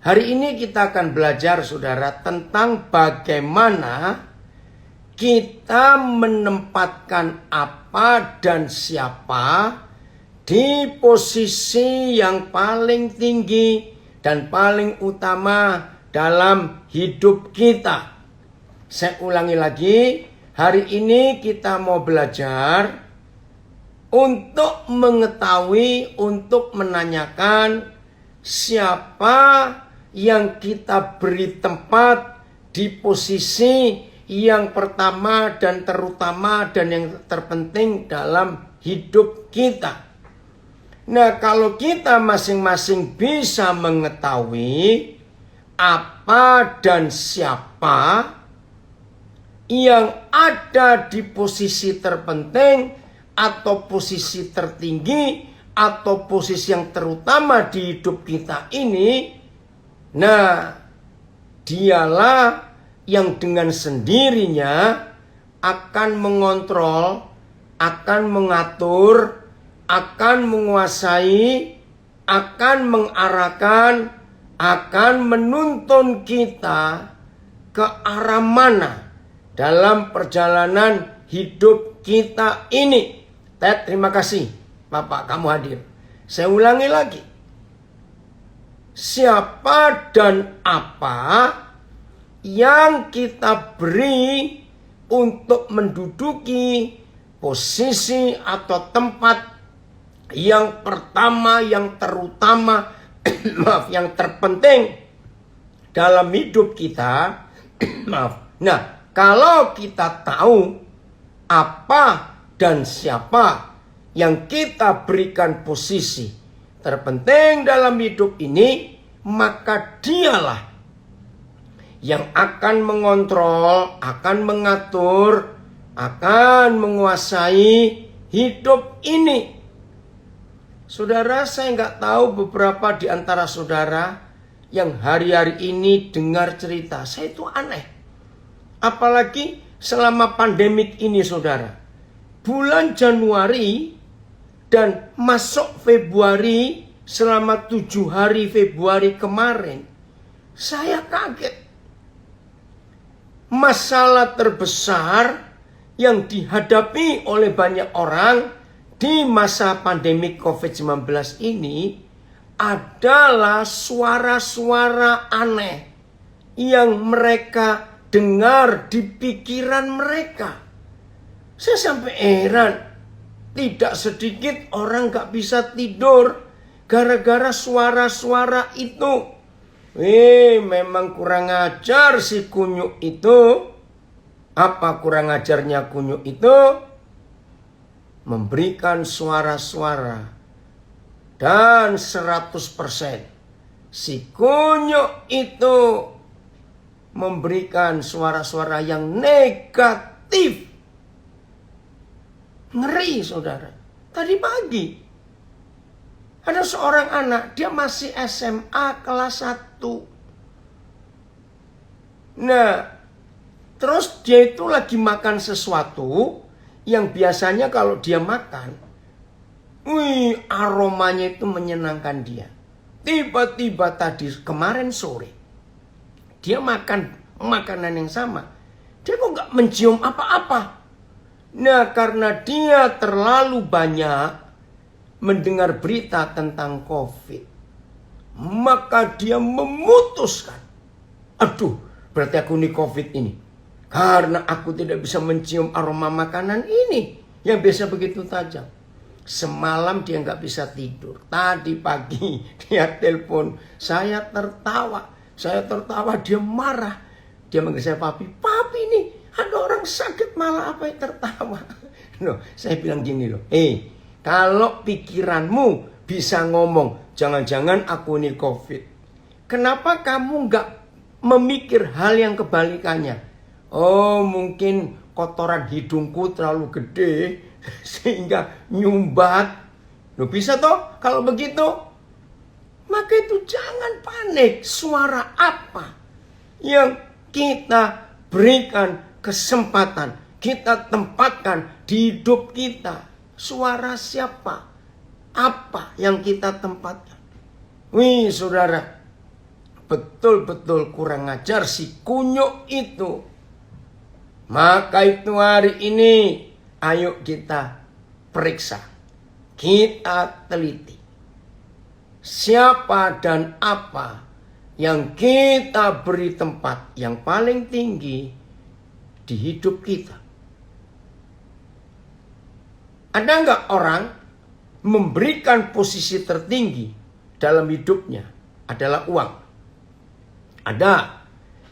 Hari ini kita akan belajar, saudara, tentang bagaimana kita menempatkan apa dan siapa di posisi yang paling tinggi dan paling utama dalam hidup kita. Saya ulangi lagi, hari ini kita mau belajar untuk mengetahui, untuk menanyakan siapa yang kita beri tempat di posisi yang pertama dan terutama dan yang terpenting dalam hidup kita. Nah, kalau kita masing-masing bisa mengetahui apa dan siapa yang ada di posisi terpenting atau posisi tertinggi atau posisi yang terutama di hidup kita ini, nah, dialah yang dengan sendirinya akan mengontrol, akan mengatur, akan menguasai, akan mengarahkan, akan menuntun kita ke arah mana dalam perjalanan hidup kita ini. Ted, terima kasih Bapak kamu hadir. Saya ulangi lagi. Siapa dan apa yang kita beri untuk menduduki posisi atau tempat yang pertama, yang terutama, maaf, yang terpenting dalam hidup kita. Maaf. Nah, kalau kita tahu apa dan siapa yang kita berikan posisi terpenting dalam hidup ini, maka dialah yang akan mengontrol, akan mengatur, akan menguasai hidup ini. Saudara, saya nggak tahu beberapa di antara saudara yang hari-hari ini dengar cerita. Saya itu aneh. Apalagi selama pandemik ini, saudara. Bulan Januari dan masuk Februari, selama 7 hari Februari kemarin, saya kaget. Masalah terbesar yang dihadapi oleh banyak orang di masa pandemi COVID-19 ini adalah suara-suara aneh yang mereka dengar di pikiran mereka. Saya sampai heran, tidak sedikit orang gak bisa tidur gara-gara suara-suara itu. Memang kurang ajar si kunyuk itu. Apa kurang ajarnya kunyuk itu? Memberikan suara-suara. Dan 100% si kunyuk itu memberikan suara-suara yang negatif. Ngeri, saudara. Tadi pagi ada seorang anak, dia masih SMA kelas 1. Nah, terus dia itu lagi makan sesuatu yang biasanya kalau dia makan, aromanya itu menyenangkan dia. Tiba-tiba tadi, kemarin sore, dia makan makanan yang sama. Dia kok gak mencium apa-apa. Nah, karena dia terlalu banyak mendengar berita tentang COVID, maka dia memutuskan, aduh, berarti aku ini COVID ini. Karena aku tidak bisa mencium aroma makanan ini yang biasa begitu tajam. Semalam dia nggak bisa tidur. Tadi pagi dia telepon, saya tertawa, dia marah. Dia manggil saya papi. Papi nih, ada orang sakit malah apa yang tertawa. No, saya bilang gini loh, kalau pikiranmu bisa ngomong, jangan-jangan aku ini COVID. Kenapa kamu nggak memikir hal yang kebalikannya? Oh, mungkin kotoran hidungku terlalu gede sehingga nyumbat. Loh, bisa toh kalau begitu? Maka itu jangan panik. Suara apa yang kita berikan kesempatan, kita tempatkan di hidup kita? Suara siapa? Apa yang kita tempatkan? Saudara, betul-betul kurang ajar si kunyuk itu. Maka itu hari ini ayo kita periksa, kita teliti. Siapa dan apa yang kita beri tempat yang paling tinggi di hidup kita. Ada nggak orang memberikan posisi tertinggi dalam hidupnya adalah uang? Ada,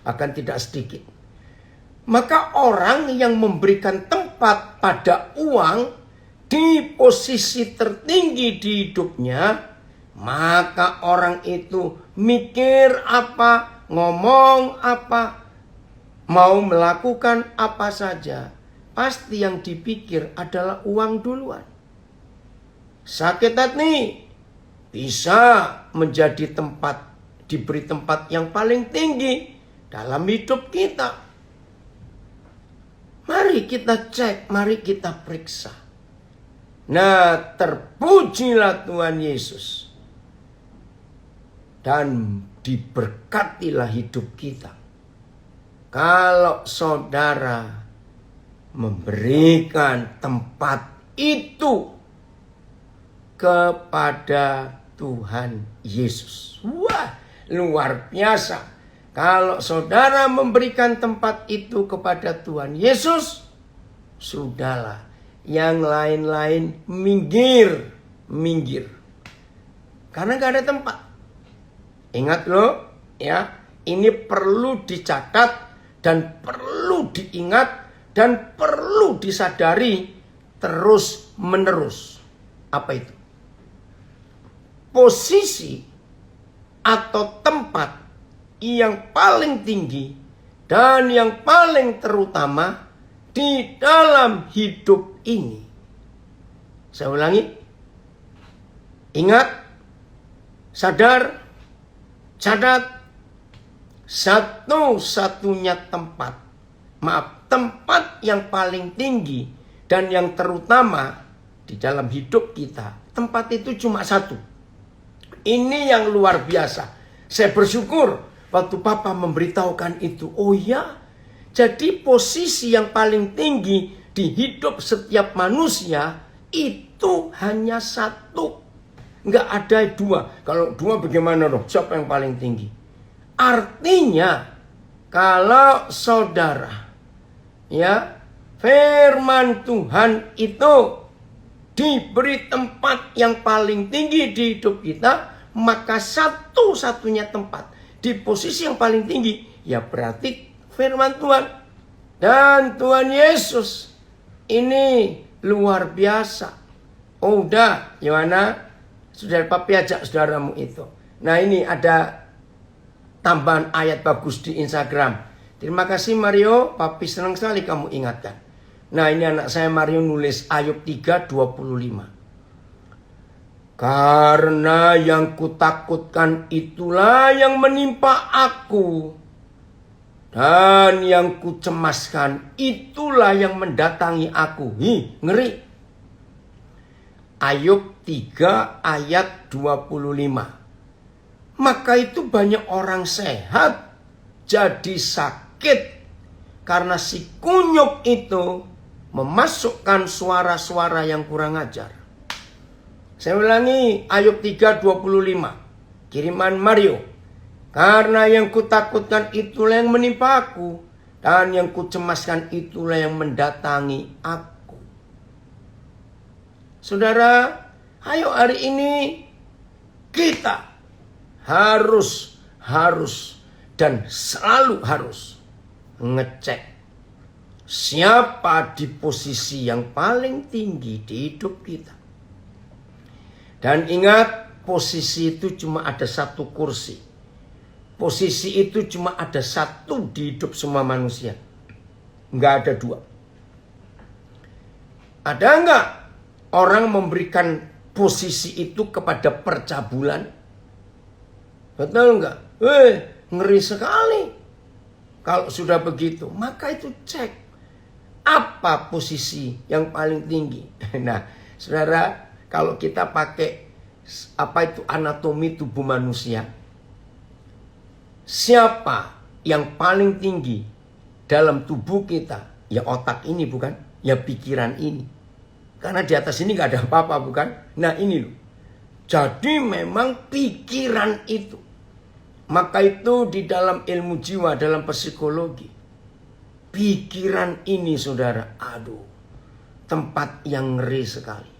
akan tidak sedikit. Maka orang yang memberikan tempat pada uang di posisi tertinggi di hidupnya, maka orang itu mikir apa, ngomong apa, mau melakukan apa saja, pasti yang dipikir adalah uang duluan. Sakit hati bisa menjadi tempat, diberi tempat yang paling tinggi dalam hidup kita. Mari kita cek, mari kita periksa. Nah, terpujilah Tuhan Yesus. Dan diberkatilah hidup kita. Kalau saudara memberikan tempat itu kepada Tuhan Yesus. Wah, luar biasa. Kalau saudara memberikan tempat itu kepada Tuhan Yesus, sudahlah. Yang lain-lain minggir. Karena gak ada tempat. Ingat loh, ya, ini perlu dicatat dan perlu diingat dan perlu disadari terus menerus. Apa itu? Posisi atau tempat yang paling tinggi dan yang paling terutama di dalam hidup ini. Saya ulangi. Ingat, sadar, catat, satu-satunya tempat. Tempat yang paling tinggi dan yang terutama di dalam hidup kita. Tempat itu cuma satu. Ini yang luar biasa. Saya bersyukur waktu Papa memberitahukan itu. Oh ya, jadi posisi yang paling tinggi di hidup setiap manusia itu hanya satu. Nggak ada dua. Kalau dua bagaimana dong? Siapa yang paling tinggi? Artinya kalau saudara, ya, firman Tuhan itu diberi tempat yang paling tinggi di hidup kita, maka satu-satunya tempat di posisi yang paling tinggi, ya berarti firman Tuhan. Dan Tuhan Yesus ini luar biasa. Oh udah, Yohana, saudara papi ajak saudaramu itu. Nah ini ada tambahan ayat bagus di Instagram. Terima kasih Mario, papi senang sekali kamu ingatkan. Nah ini anak saya Mario nulis Ayub 3:25. Karena yang kutakutkan itulah yang menimpa aku. Dan yang kucemaskan itulah yang mendatangi aku. Ngeri. Ayub 3 ayat 25. Maka itu banyak orang sehat jadi sakit. Karena si kunyuk itu memasukkan suara-suara yang kurang ajar. Saya ulangi, Ayub 3:25. Kiriman Mario. Karena yang kutakutkan itulah yang menimpa aku. Dan yang kucemaskan itulah yang mendatangi aku. Saudara, ayo hari ini kita harus dan selalu harus ngecek siapa di posisi yang paling tinggi di hidup kita. Dan ingat, posisi itu cuma ada satu kursi. Posisi itu cuma ada satu di hidup semua manusia. Nggak ada dua. Ada nggak orang memberikan posisi itu kepada percabulan? Betul nggak? Ngeri sekali. Kalau sudah begitu, maka itu cek. Apa posisi yang paling tinggi? Nah, saudara, kalau kita pakai apa itu anatomi tubuh manusia, siapa yang paling tinggi dalam tubuh kita? Ya otak ini bukan? Ya pikiran ini. Karena di atas ini gak ada apa-apa bukan? Nah ini loh. Jadi memang pikiran itu. Maka itu di dalam ilmu jiwa, dalam psikologi. Pikiran ini saudara, aduh. Tempat yang ngeri sekali.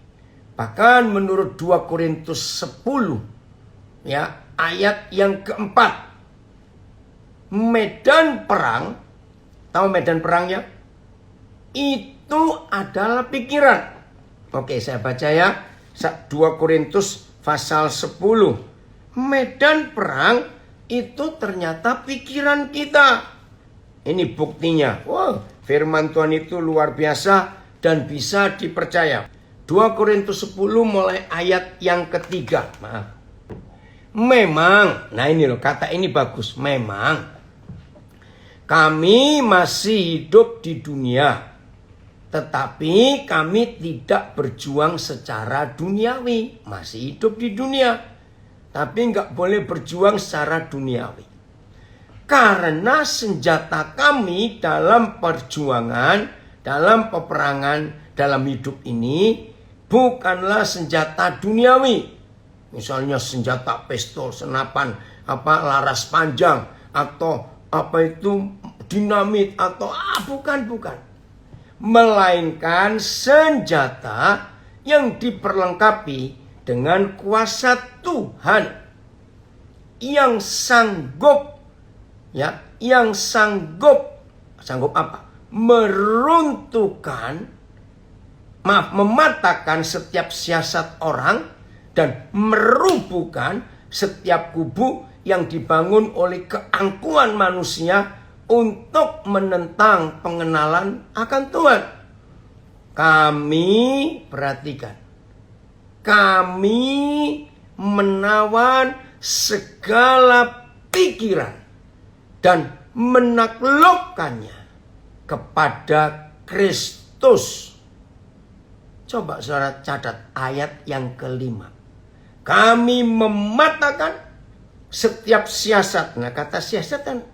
Bahkan menurut 2 Korintus 10. Ya, ayat yang keempat. Medan perang. Tahu medan perangnya? Itu adalah pikiran. Oke, saya baca ya. 2 Korintus pasal 10. Medan perang itu ternyata pikiran kita. Ini buktinya. Wow, firman Tuhan itu luar biasa dan bisa dipercaya. 2 Korintus 10 mulai ayat yang ketiga. Maaf. Memang, nah ini loh, kata ini bagus. Memang kami masih hidup di dunia. Tetapi kami tidak berjuang secara duniawi. Masih hidup di dunia. Tapi nggak boleh berjuang secara duniawi. Karena senjata kami dalam perjuangan, dalam peperangan, dalam hidup ini bukanlah senjata duniawi. Misalnya senjata pistol, senapan, laras panjang, atau dinamit, atau bukan. Melainkan senjata yang diperlengkapi dengan kuasa Tuhan yang sanggup mematahkan setiap siasat orang dan merubuhkan setiap kubu yang dibangun oleh keangkuhan manusia untuk menentang pengenalan akan Tuhan. Kami, perhatikan, kami menawan segala pikiran dan menaklukkannya kepada Kristus. Coba saudara catat ayat yang kelima. Kami mematahkan setiap siasat. Nah, kata siasat kan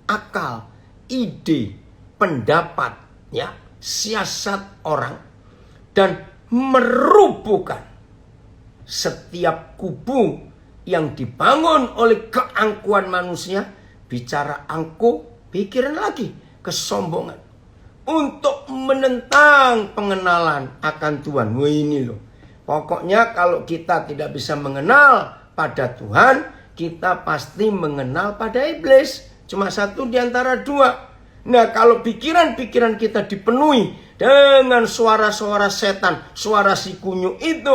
akal, ide, pendapat, ya, siasat orang, dan merubuhkan setiap kubu yang dibangun oleh keangkuhan manusia. Bicara angkuh, pikiran lagi, kesombongan, untuk menentang pengenalan akan Tuhan. Wah ini loh, pokoknya kalau kita tidak bisa mengenal pada Tuhan, kita pasti mengenal pada iblis. Cuma satu di antara dua. Nah, kalau pikiran-pikiran kita dipenuhi dengan suara-suara setan, suara si kunyuk itu,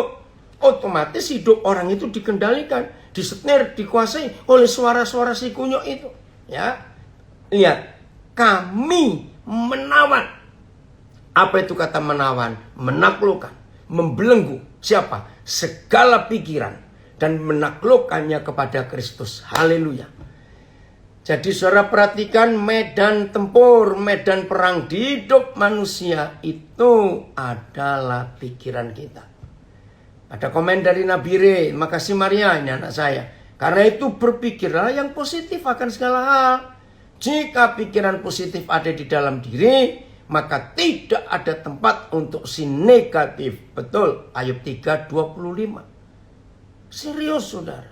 otomatis hidup orang itu dikendalikan, disetir, dikuasai oleh suara-suara si kunyuk itu. Ya, lihat, kami menawan. Apa itu kata menawan? Menaklukkan, membelenggu. Siapa? Segala pikiran dan menaklukkannya kepada Kristus. Haleluya. Jadi saudara perhatikan medan tempur, medan perang di hidup manusia itu adalah pikiran kita. Ada komen dari Nabire, makasih Maria, ini anak saya. Karena itu berpikirlah yang positif akan segala hal. Jika pikiran positif ada di dalam diri, maka tidak ada tempat untuk si negatif. Betul, Ayub 3:25. Serius saudara.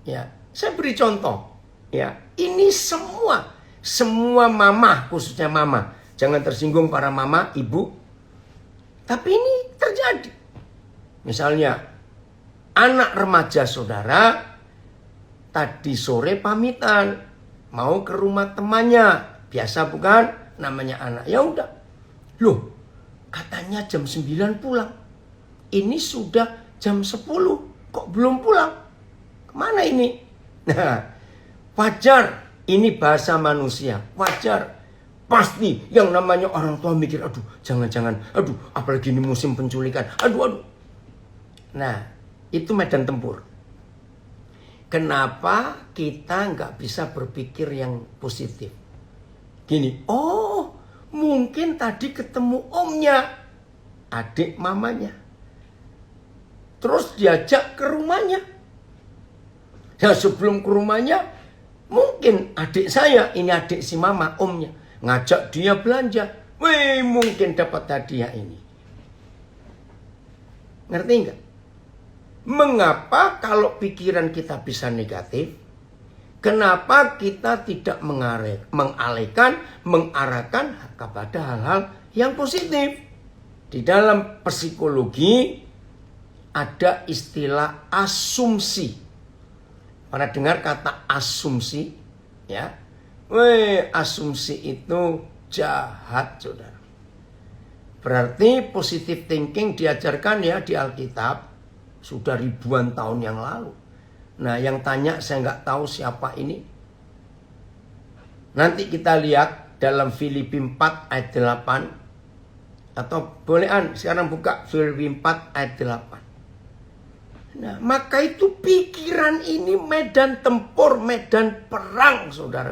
Ya, saya beri contoh. Ya, ini semua mama, khususnya mama. Jangan tersinggung para mama, ibu. Tapi ini terjadi. Misalnya, anak remaja saudara tadi sore pamitan mau ke rumah temannya. Biasa bukan? Namanya anak. Ya udah. Loh, katanya jam 9 pulang. Ini sudah jam 10. Kok belum pulang? Kemana ini? Nah, wajar, ini bahasa manusia, wajar. Pasti yang namanya orang tua mikir, aduh jangan-jangan, aduh apalagi ini musim penculikan, aduh. Nah, itu medan tempur. Kenapa kita nggak bisa berpikir yang positif? Gini, oh mungkin tadi ketemu omnya, adik mamanya. Terus diajak ke rumahnya. Ya sebelum ke rumahnya, Mungkin adik saya, ini adik si mama, omnya, ngajak dia belanja. Wih, mungkin dapat hadiah ini. Ngerti nggak? Mengapa kalau pikiran kita bisa negatif? Kenapa kita tidak mengalihkan, mengarahkan kepada hal-hal yang positif? Di dalam psikologi ada istilah asumsi. Pernah dengar kata asumsi? Ya, asumsi itu jahat, saudara. Berarti positive thinking diajarkan ya di Alkitab sudah ribuan tahun yang lalu. Nah, yang tanya saya nggak tahu siapa ini. Nanti kita lihat dalam Filipi 4 ayat 8. Atau bolehan sekarang buka Filipi 4 ayat 8. Nah, maka itu pikiran ini medan tempur, medan perang, saudara.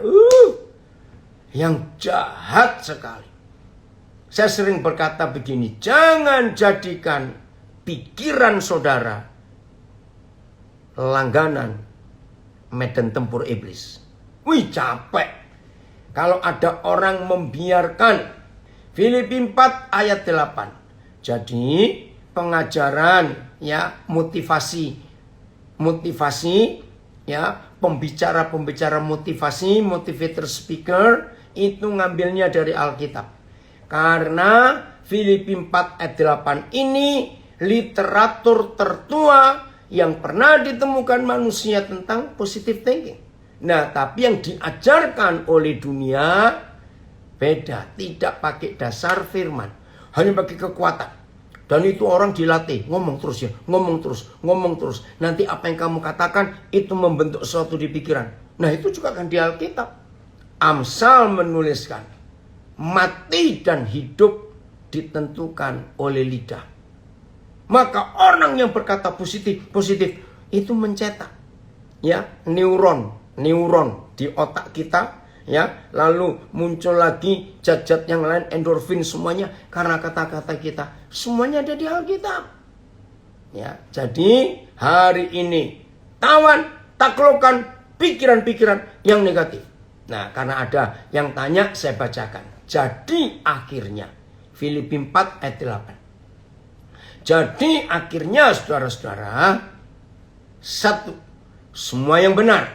Yang jahat sekali. Saya sering berkata begini, jangan jadikan pikiran saudara langganan medan tempur iblis. Wih, capek kalau ada orang membiarkan. Filipi 4 ayat 8. Jadi pengajaran ya, motivasi ya, pembicara motivasi, motivator speaker itu ngambilnya dari Alkitab. Karena Filipi 4 ayat 8 ini literatur tertua yang pernah ditemukan manusia tentang positive thinking. Nah, tapi yang diajarkan oleh dunia beda, tidak pakai dasar firman, hanya pakai kekuatan. Dan itu orang dilatih, ngomong terus ya, ngomong terus. Nanti apa yang kamu katakan itu membentuk sesuatu di pikiran. Nah, itu juga kan di Alkitab. Amsal menuliskan, mati dan hidup ditentukan oleh lidah. Maka orang yang berkata positif itu mencetak ya neuron di otak kita ya, lalu muncul lagi zat-zat yang lain, endorfin semuanya karena kata-kata kita. Semuanya ada di Alkitab. Ya, jadi hari ini taklukkan pikiran-pikiran yang negatif. Nah, karena ada yang tanya saya bacakan. Jadi akhirnya Filipi 4 ayat 8. Jadi akhirnya saudara-saudara, 1. Semua yang benar.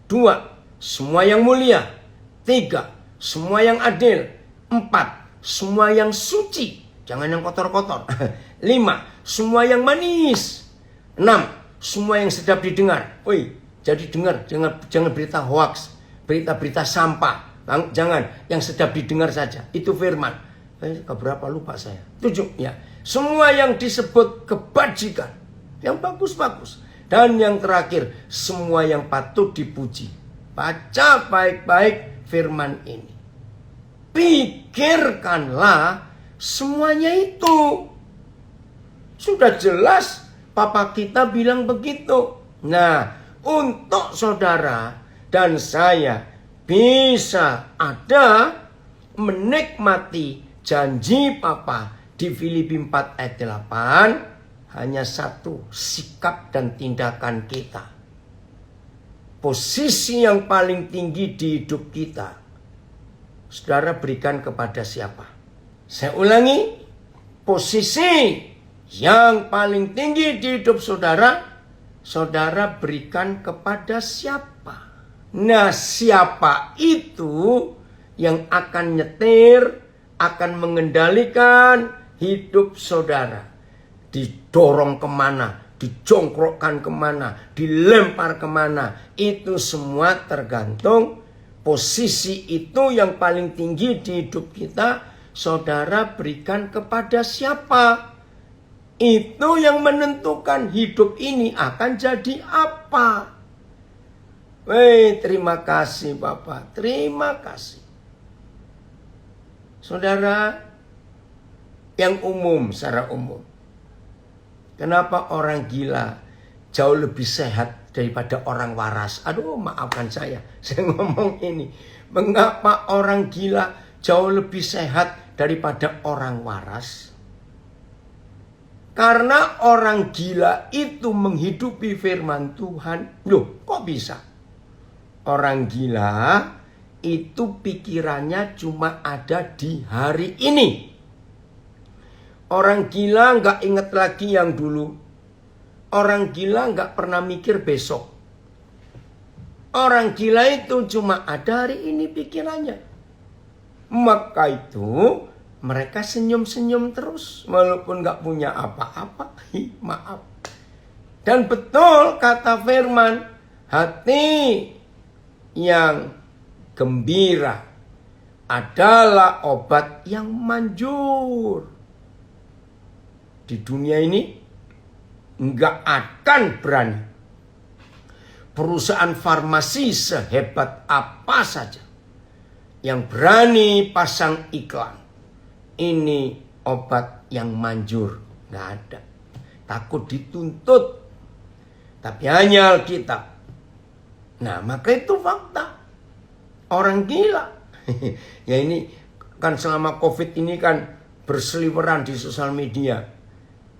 2. Semua yang mulia. 3. Semua yang adil. 4. Semua yang suci. Jangan yang kotor-kotor. 5. Semua yang manis. 6. Semua yang sedap didengar. Jadi jangan berita hoax, berita-berita sampah. Jangan yang sedap didengar saja. Itu firman. Keberapa lupa saya. 7 ya. Semua yang disebut kebajikan, yang bagus-bagus. Dan yang terakhir, semua yang patut dipuji. Baca baik-baik firman ini. Pikirkanlah semuanya itu. Sudah jelas Papa kita bilang begitu. Nah, untuk saudara dan saya bisa ada menikmati janji Papa di Filipi 4 ayat 8, hanya satu, sikap dan tindakan kita. Posisi yang paling tinggi di hidup kita, saudara berikan kepada siapa? Saya ulangi, posisi yang paling tinggi di hidup saudara, saudara berikan kepada siapa? Nah, siapa itu yang akan nyetir, akan mengendalikan hidup saudara. Didorong kemana, dijongkrokkan kemana, dilempar kemana, itu semua tergantung posisi itu yang paling tinggi di hidup kita, saudara berikan kepada siapa. Itu yang menentukan hidup ini akan jadi apa. Terima kasih Bapak, terima kasih. Saudara, yang umum, secara umum, kenapa orang gila jauh lebih sehat daripada orang waras? Aduh, maafkan saya ngomong ini. Mengapa orang gila jauh lebih sehat daripada orang waras? Karena orang gila itu menghidupi firman Tuhan. Loh, kok bisa? Orang gila itu pikirannya cuma ada di hari ini. Orang gila nggak inget lagi yang dulu. Orang gila nggak pernah mikir besok. Orang gila itu cuma ada hari ini pikirannya. Maka itu mereka senyum-senyum terus walaupun nggak punya apa-apa. Maaf. Dan betul kata firman, hati yang gembira adalah obat yang manjur. Di dunia ini nggak akan berani perusahaan farmasi sehebat apa saja yang berani pasang iklan, ini obat yang manjur. Nggak ada. Takut dituntut. Tapi hanya Alkitab. Nah, maka itu fakta. Orang gila. Ya ini kan selama COVID ini kan berseliweran di sosial media.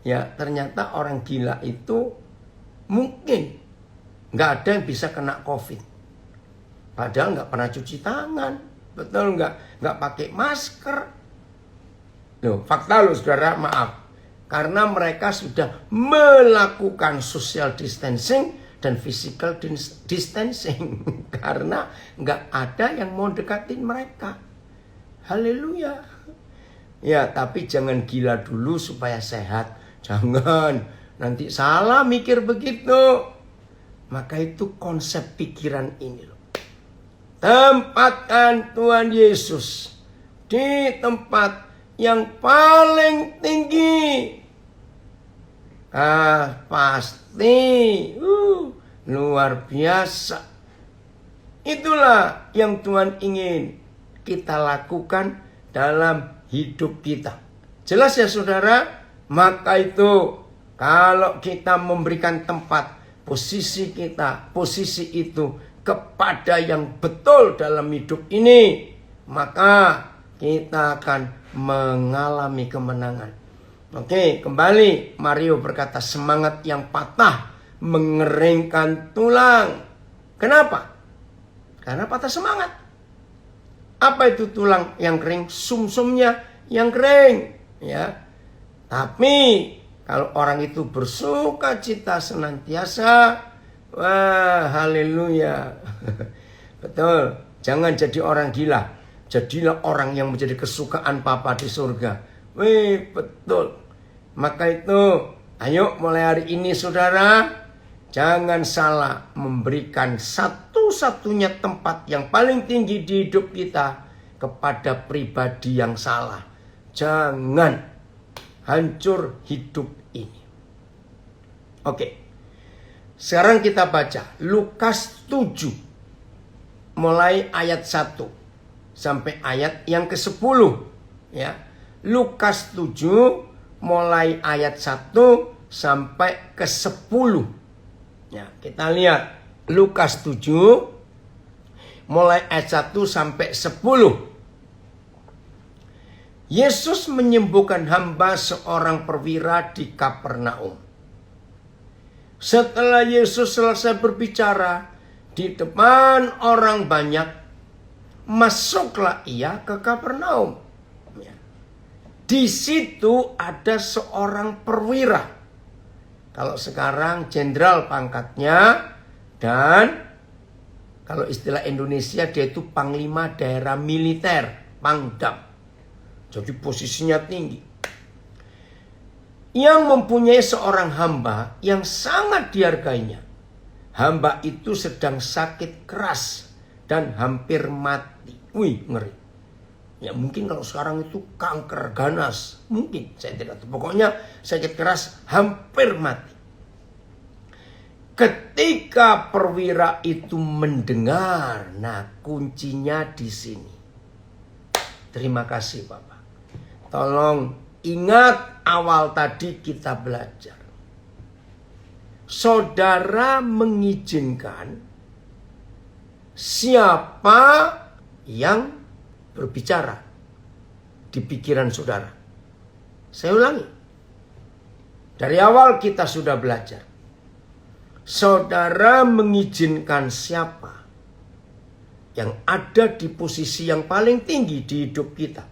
Ya ternyata orang gila itu mungkin nggak ada yang bisa kena COVID. Padahal nggak pernah cuci tangan. Betul nggak? Nggak pakai masker. Loh, fakta loh saudara, maaf. Karena mereka sudah melakukan social distancing dan physical distancing. Karena nggak ada yang mau dekatin mereka. Haleluya. Ya, tapi jangan gila dulu supaya sehat. Jangan. Nanti salah mikir begitu. Maka itu konsep pikiran ini loh. Tempatkan Tuhan Yesus di tempat yang paling tinggi. Pasti luar biasa. Itulah yang Tuhan ingin kita lakukan dalam hidup kita. Jelas ya saudara? Maka itu kalau kita memberikan tempat posisi kita, posisi itu kepada yang betul dalam hidup ini, maka kita akan mengalami kemenangan. Oke, kembali Mario berkata semangat yang patah mengeringkan tulang. Kenapa? Karena patah semangat. Apa itu tulang yang kering? Sumsumnya yang kering, ya. Tapi kalau orang itu bersuka cita senantiasa, wah haleluya. Betul, jangan jadi orang gila. Jadilah orang yang menjadi kesukaan Bapa di surga. Wih, betul. Maka itu, ayo mulai hari ini saudara, jangan salah memberikan satu-satunya tempat yang paling tinggi di hidup kita kepada pribadi yang salah. Jangan hancur hidup ini. Oke. Sekarang kita baca Lukas 7 mulai ayat 1 sampai ayat yang ke-10, ya. Lukas 7 mulai ayat 1 sampai ke-10. Ya, kita lihat Lukas 7 mulai ayat 1 sampai 10. Yesus menyembuhkan hamba seorang perwira di Kapernaum. Setelah Yesus selesai berbicara di depan orang banyak, masuklah ia ke Kapernaum. Di situ ada seorang perwira. Kalau sekarang jenderal pangkatnya, dan kalau istilah Indonesia dia itu panglima daerah militer, Pangdam. Jadi posisinya tinggi. Yang mempunyai seorang hamba yang sangat dihargainya. Hamba itu sedang sakit keras dan hampir mati. Wih, ngeri. Ya mungkin kalau sekarang itu kanker ganas. Mungkin, saya tidak tahu. Pokoknya sakit keras hampir mati. Ketika perwira itu mendengar, nah kuncinya di sini. Terima kasih Bapak. Tolong ingat awal tadi kita belajar. Saudara mengizinkan siapa yang berbicara di pikiran saudara. Saya ulangi. Dari awal kita sudah belajar. Saudara mengizinkan siapa yang ada di posisi yang paling tinggi di hidup kita.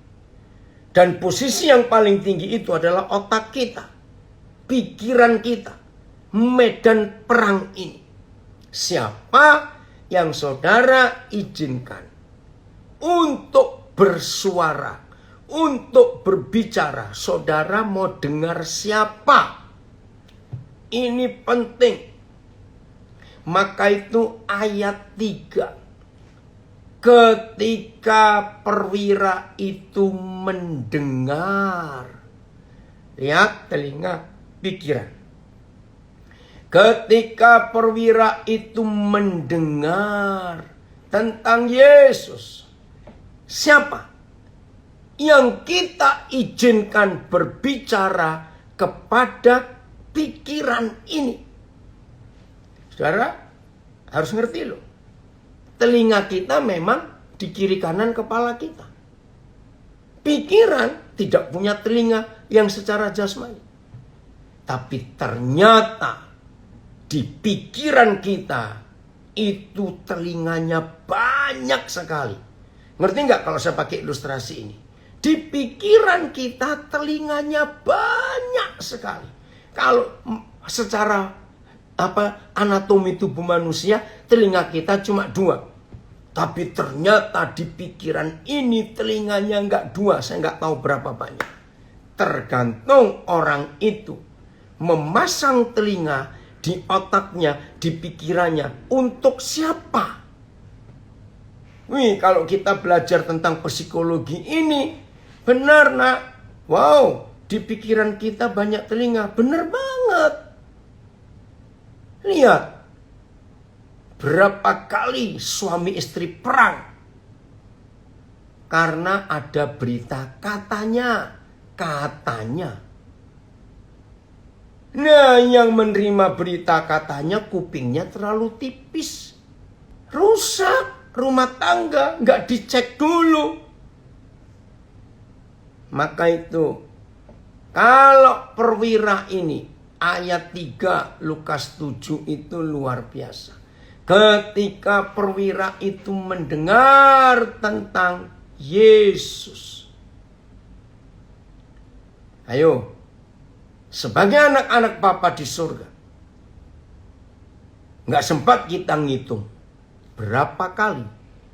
Dan posisi yang paling tinggi itu adalah otak kita, pikiran kita, medan perang ini. Siapa yang saudara izinkan untuk bersuara, untuk berbicara, saudara mau dengar siapa? Ini penting. Maka itu ayat 3. Ketika perwira itu mendengar. Lihat telinga pikiran. Ketika perwira itu mendengar tentang Yesus. Siapa yang kita izinkan berbicara kepada pikiran ini? Saudara harus ngerti loh. Telinga kita memang di kiri kanan kepala kita. Pikiran tidak punya telinga yang secara jasmani. Tapi ternyata di pikiran kita itu telinganya banyak sekali. Ngerti nggak kalau saya pakai ilustrasi ini? Di pikiran kita telinganya banyak sekali. Kalau secara anatomi tubuh manusia, telinga kita cuma 2. Tapi ternyata di pikiran ini telinganya nggak 2. Saya nggak tahu berapa banyak. Tergantung orang itu memasang telinga di otaknya, di pikirannya. Untuk siapa? Wih, kalau kita belajar tentang psikologi ini, benar nak. Wow, di pikiran kita banyak telinga. Benar banget. Lihat. Berapa kali suami istri perang. Karena ada berita katanya. Nah, yang menerima berita katanya kupingnya terlalu tipis. Rusak rumah tangga, nggak dicek dulu. Maka itu, kalau perwira ini, ayat 3 Lukas 7 itu luar biasa. Ketika perwira itu mendengar tentang Yesus. Ayo, sebagai anak-anak Bapa di surga, nggak sempat kita ngitung berapa kali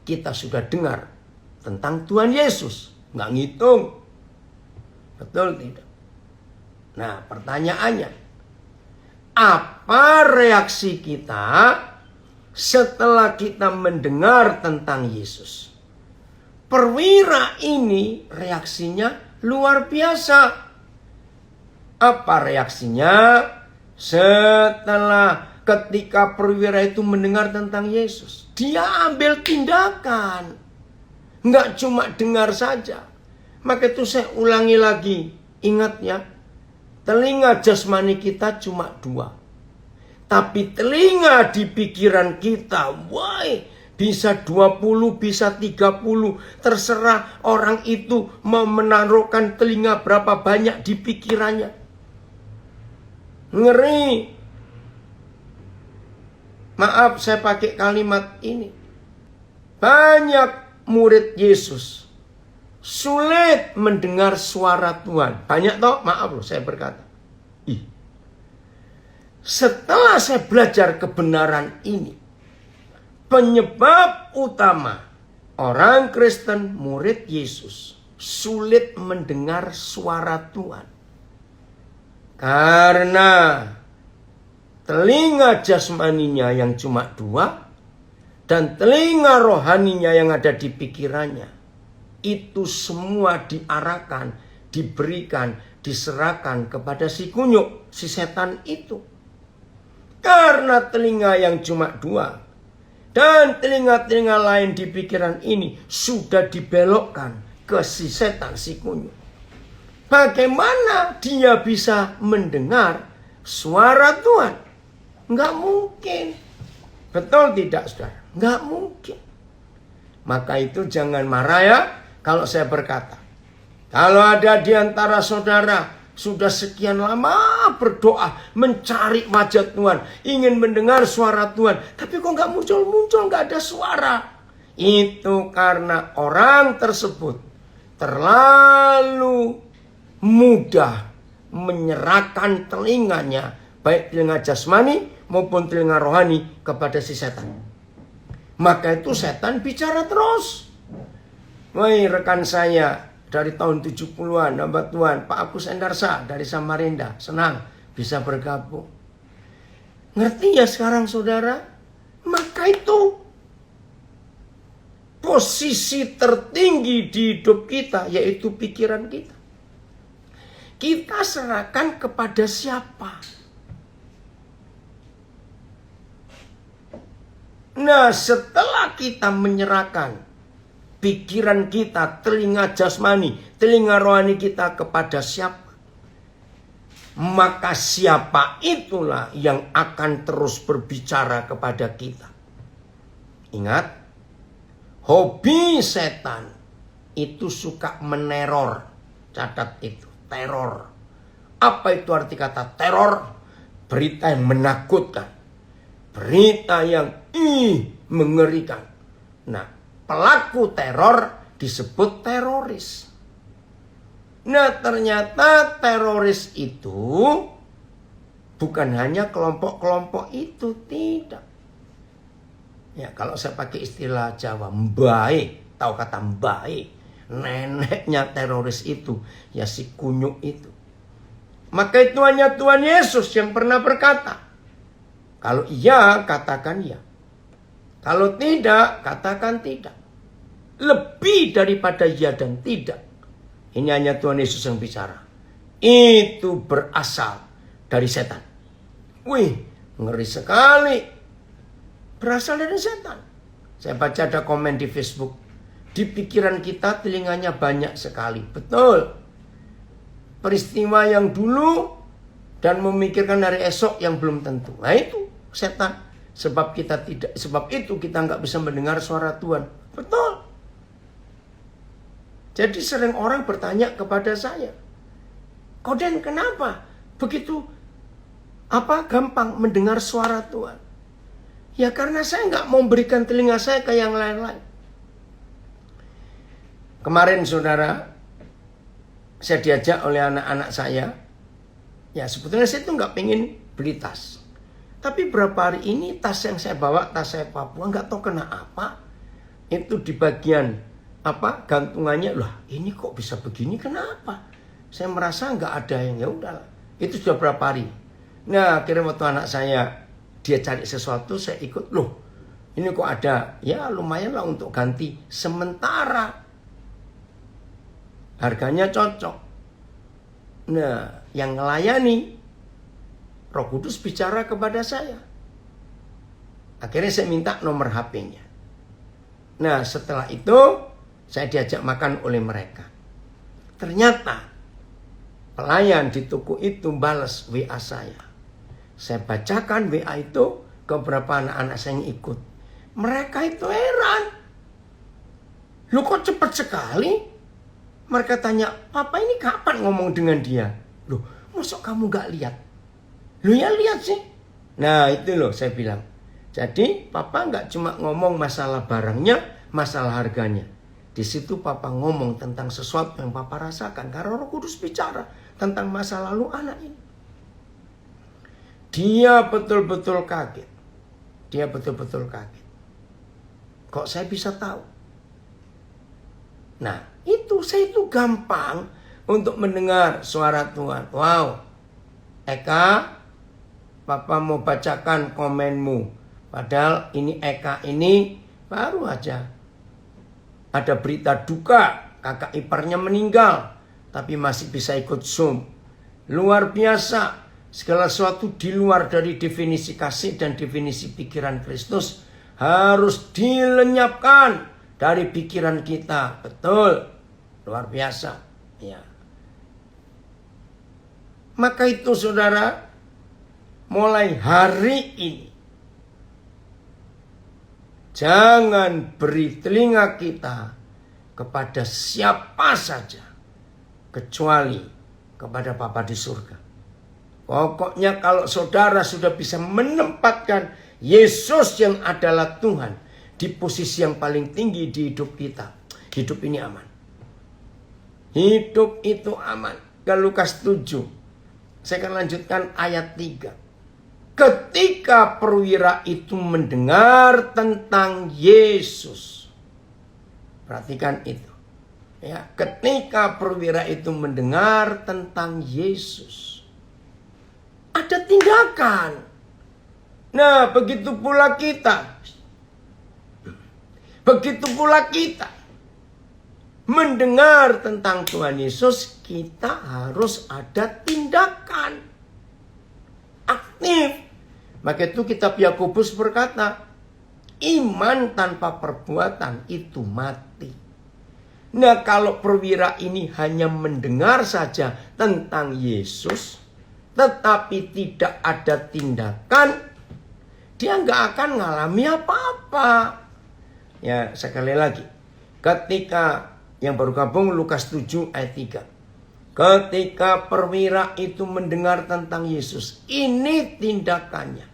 kita sudah dengar tentang Tuhan Yesus. Nggak ngitung. Betul tidak? Nah, pertanyaannya, apa reaksi kita setelah kita mendengar tentang Yesus? Perwira ini reaksinya luar biasa. Apa reaksinya setelah ketika perwira itu mendengar tentang Yesus? Dia ambil tindakan. Nggak cuma dengar saja. Maka itu saya ulangi lagi. Ingat ya, telinga jasmani kita cuma 2. Tapi telinga di pikiran kita, bisa 20, bisa 30. Terserah orang itu mau menaruhkan telinga berapa banyak di pikirannya. Ngeri. Maaf saya pakai kalimat ini. Banyak murid Yesus sulit mendengar suara Tuhan. Banyak toh? Maaf loh saya berkata. Setelah saya belajar kebenaran ini, penyebab utama orang Kristen murid Yesus sulit mendengar suara Tuhan. Karena telinga jasmaninya yang cuma 2 dan telinga rohaninya yang ada di pikirannya, itu semua diarahkan, diberikan, diserahkan kepada si kunyuk, si setan itu. Karena telinga yang cuma 2 dan telinga-telinga lain di pikiran ini sudah dibelokkan ke si setan, si kunyuk. Bagaimana dia bisa mendengar suara Tuhan? Nggak mungkin. Betul tidak, saudara? Nggak mungkin. Maka itu jangan marah ya kalau saya berkata. Kalau ada di antara saudara sudah sekian lama berdoa, mencari wajah Tuhan, ingin mendengar suara Tuhan, tapi kok nggak muncul-muncul, nggak ada suara. Itu karena orang tersebut terlalu mudah menyerahkan telinganya, baik telinga jasmani maupun telinga rohani, kepada si setan. Maka itu setan bicara terus. Woi rekan saya dari tahun 70-an, hamba Tuhan, Pak Agus Endarsa dari Samarinda, senang bisa bergabung. Ngerti ya sekarang saudara? Maka itu posisi tertinggi di hidup kita, yaitu pikiran kita. Kita serahkan kepada siapa? Nah, setelah kita menyerahkan pikiran kita, telinga jasmani, telinga rohani kita kepada siapa, maka siapa itulah yang akan terus berbicara kepada kita. Ingat, hobi setan itu suka meneror. Catat itu, teror. Apa itu arti kata teror? Berita yang menakutkan. Berita yang mengerikan. Nah, pelaku teror disebut teroris. Nah, ternyata teroris itu bukan hanya kelompok-kelompok itu, tidak. Ya, kalau saya pakai istilah Jawa, mbae, tahu kata mbae, neneknya teroris itu, ya si kunyuk itu. Maka itu hanya Tuhan Yesus yang pernah berkata. Kalau iya, katakan iya. Kalau tidak, katakan tidak. Lebih daripada iya dan tidak. Ini hanya Tuhan Yesus yang bicara. Itu berasal dari setan. Wih, ngeri sekali. Berasal dari setan. Saya baca ada komen di Facebook. Di pikiran kita telinganya banyak sekali. Betul. Peristiwa yang dulu dan memikirkan hari esok yang belum tentu. Nah itu setan. Sebab itu kita nggak bisa mendengar suara Tuhan. Betul. Jadi sering orang bertanya kepada saya, Koden kenapa begitu gampang mendengar suara Tuhan? Ya karena saya nggak mau berikan telinga saya ke yang lain-lain. Kemarin saudara, saya diajak oleh anak-anak saya. Ya sebetulnya saya itu nggak pengen beli tas. Tapi berapa hari ini tas yang saya bawa, tas saya Papua, nggak tahu kena apa. Itu di bagian gantungannya, lah ini kok bisa begini, kenapa? Saya merasa nggak ada yang, ya udahlah. Itu sudah berapa hari. Nah akhirnya waktu anak saya dia cari sesuatu, saya ikut. Loh, ini kok ada? Ya lumayan lah untuk ganti sementara. Harganya cocok. Nah, yang melayani Roh Kudus bicara kepada saya. Akhirnya saya minta nomor HP-nya. Nah, setelah itu saya diajak makan oleh mereka. Ternyata pelayan di toko itu balas WA saya. Saya bacakan WA itu ke beberapa anak-anak saya yang ikut. Mereka itu heran. Lu kok cepat sekali? Mereka tanya, Papa ini kapan ngomong dengan dia? Loh, masuk kamu gak lihat? Lu ya lihat sih. Nah itu loh saya bilang. Jadi Papa gak cuma ngomong masalah barangnya, masalah harganya. Di situ Papa ngomong tentang sesuatu yang Papa rasakan. Karena Roh Kudus bicara tentang masa lalu anak ini. Dia betul-betul kaget. Kok saya bisa tahu? Nah, saya itu gampang untuk mendengar suara Tuhan. Wow. Eka, Papa mau bacakan komenmu. Padahal ini Eka ini baru aja ada berita duka, kakak iparnya meninggal, tapi masih bisa ikut Zoom. Luar biasa. Segala sesuatu di luar dari definisi kasih dan definisi pikiran Kristus harus dilenyapkan dari pikiran kita. Betul. Luar biasa. Ya. Maka itu saudara, mulai hari ini jangan beri telinga kita kepada siapa saja kecuali kepada Bapa di surga. Pokoknya kalau saudara sudah bisa menempatkan Yesus yang adalah Tuhan di posisi yang paling tinggi di hidup kita. Hidup ini aman. Hidup itu aman. Ke Lukas 7. Saya akan lanjutkan ayat 3. Ketika perwira itu mendengar tentang Yesus. Perhatikan itu. Ya, ketika perwira itu mendengar tentang Yesus, ada tindakan. Nah, begitu pula kita. Begitu pula kita. Mendengar tentang Tuhan Yesus, kita harus ada tindakan. Aktif. Maka itu kitab Yakobus berkata, iman tanpa perbuatan itu mati. Nah, kalau perwira ini hanya mendengar saja tentang Yesus, tetapi tidak ada tindakan, dia nggak akan ngalami apa-apa. Ya, sekali lagi. Ketika yang baru gabung Lukas 7 ayat 3. Ketika perwira itu mendengar tentang Yesus, ini tindakannya.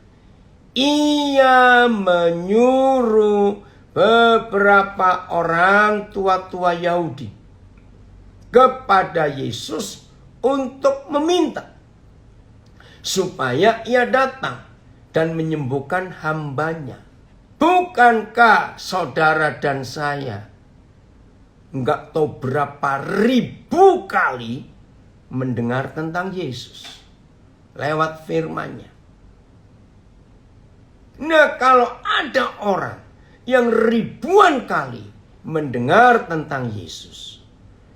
Ia menyuruh beberapa orang tua-tua Yahudi kepada Yesus untuk meminta supaya ia datang dan menyembuhkan hambanya. Bukankah saudara dan saya enggak tahu berapa ribu kali mendengar tentang Yesus lewat firman-Nya? Nah, kalau ada orang yang ribuan kali mendengar tentang Yesus,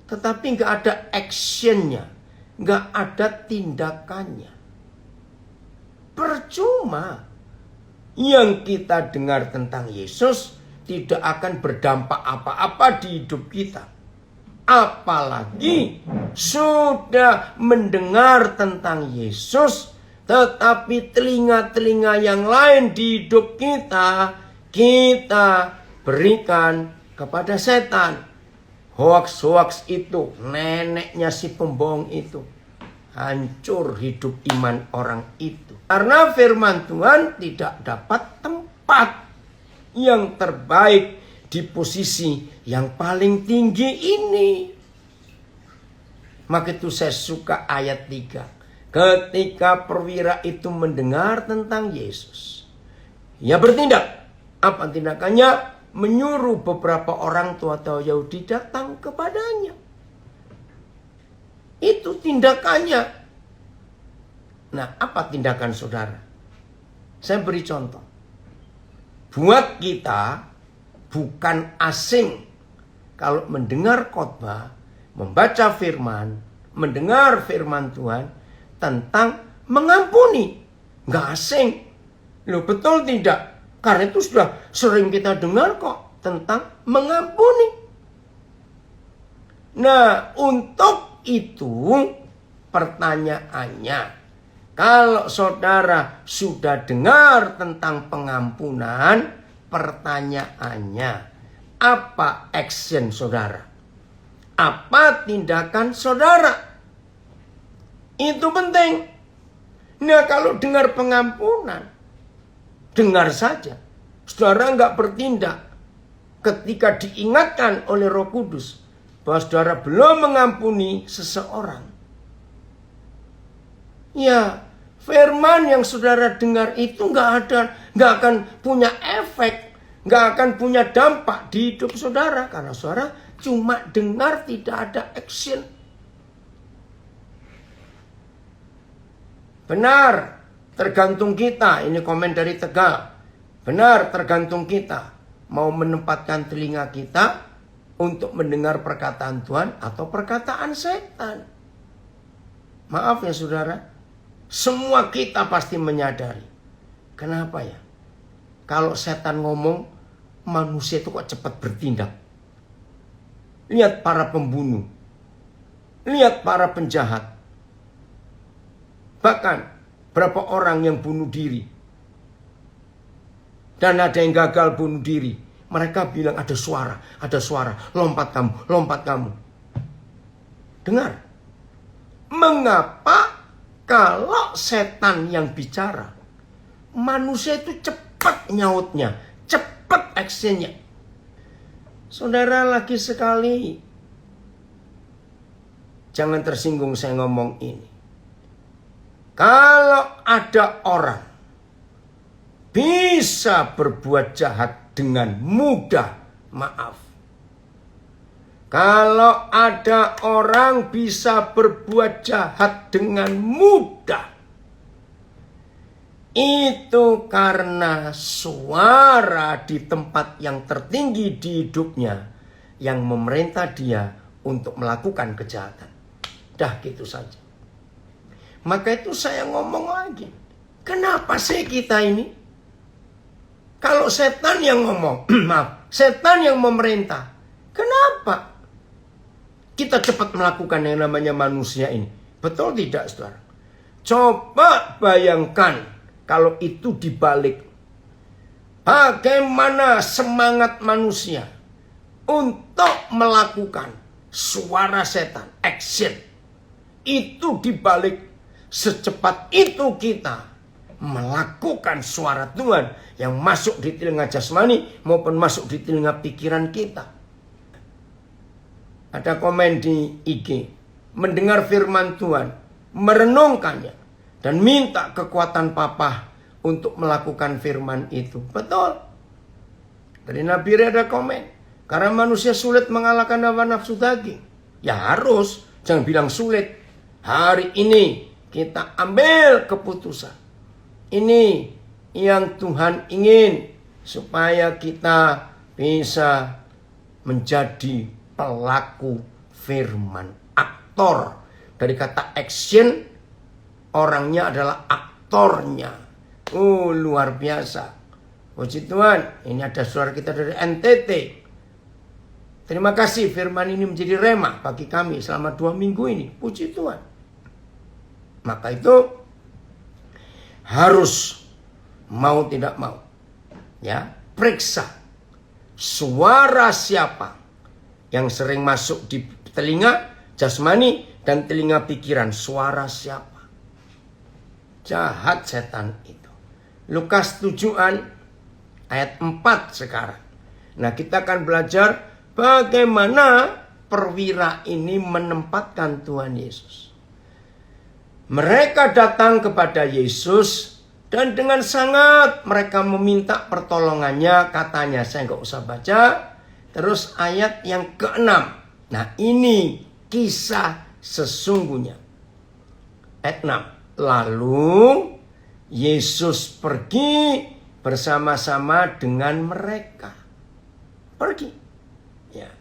tetapi nggak ada actionnya, nggak ada tindakannya, percuma. Yang kita dengar tentang Yesus tidak akan berdampak apa-apa di hidup kita. Apalagi sudah mendengar tentang Yesus, tetapi telinga-telinga yang lain di hidup kita berikan kepada setan. Hoaks-hoaks itu, neneknya si pembohong itu. Hancur hidup iman orang itu. Karena firman Tuhan tidak dapat tempat yang terbaik di posisi yang paling tinggi ini. Maka itu saya suka ayat 3. Ketika perwira itu mendengar tentang Yesus, ia bertindak. Apa tindakannya? Menyuruh beberapa orang tua-tua Yahudi datang kepadanya. Itu tindakannya. Nah, apa tindakan saudara? Saya beri contoh. Buat kita bukan asing kalau mendengar khotbah, membaca firman, mendengar firman Tuhan tentang mengampuni. Nggak asing. Loh, betul tidak? Karena itu sudah sering kita dengar kok tentang mengampuni. Nah, untuk itu pertanyaannya, kalau saudara sudah dengar tentang pengampunan, pertanyaannya, apa action saudara? Apa tindakan saudara? Itu penting. Nah, kalau dengar pengampunan, dengar saja. Saudara nggak bertindak ketika diingatkan oleh Roh Kudus bahwa saudara belum mengampuni seseorang. Ya, firman yang saudara dengar itu nggak akan punya efek, nggak akan punya dampak di hidup saudara karena saudara cuma dengar, tidak ada action. Benar, tergantung kita. Ini komen dari Tegal. Benar, tergantung kita. Mau menempatkan telinga kita untuk mendengar perkataan Tuhan atau perkataan setan. Maaf ya saudara, semua kita pasti menyadari. Kenapa ya? Kalau setan ngomong, manusia itu kok cepat bertindak. Lihat para pembunuh. Lihat para penjahat. Bahkan berapa orang yang bunuh diri. Dan ada yang gagal bunuh diri. Mereka bilang ada suara, lompat kamu. Dengar. Mengapa kalau setan yang bicara, manusia itu cepat nyautnya, cepat Cepet actionnya. Saudara, lagi sekali, jangan tersinggung saya ngomong ini. Kalau ada orang bisa berbuat jahat dengan mudah, maaf. Kalau ada orang bisa berbuat jahat dengan mudah, itu karena suara di tempat yang tertinggi di hidupnya yang memerintah dia untuk melakukan kejahatan. Dah gitu saja. Maka itu saya ngomong lagi. Kenapa sih kita ini? Kalau setan yang ngomong, maaf, setan yang memerintah. Kenapa kita cepat melakukan yang namanya manusia ini? Betul tidak, saudara? Coba bayangkan kalau itu dibalik. Bagaimana semangat manusia untuk melakukan suara setan, action. Itu dibalik secepat itu kita melakukan suara Tuhan yang masuk di telinga jasmani maupun masuk di telinga pikiran kita. Ada komen di IG, mendengar firman Tuhan, merenungkannya, dan minta kekuatan Papa untuk melakukan firman itu. Betul. Dari Nabi ada komen, karena manusia sulit mengalahkan hawa nafsu daging. Ya harus, jangan bilang sulit. Hari ini kita ambil keputusan. Ini yang Tuhan ingin, supaya kita bisa menjadi pelaku firman, aktor. Dari kata action, orangnya adalah aktornya. Luar biasa. Puji Tuhan, ini ada saudara kita dari NTT. Terima kasih firman ini menjadi rema bagi kami selama 2 minggu ini. Puji Tuhan. Maka itu harus mau tidak mau, ya, periksa suara siapa yang sering masuk di telinga jasmani dan telinga pikiran. Suara siapa? Jahat setan itu. Lukas 7 ayat 4 sekarang. Nah, kita akan belajar bagaimana perwira ini menempatkan Tuhan Yesus. Mereka datang kepada Yesus dan dengan sangat mereka meminta pertolongannya. Katanya, saya nggak usah baca. Terus ayat yang ke-6. Nah, ini kisah sesungguhnya. Ayat 6. Lalu Yesus pergi bersama-sama dengan mereka. Pergi. Ya.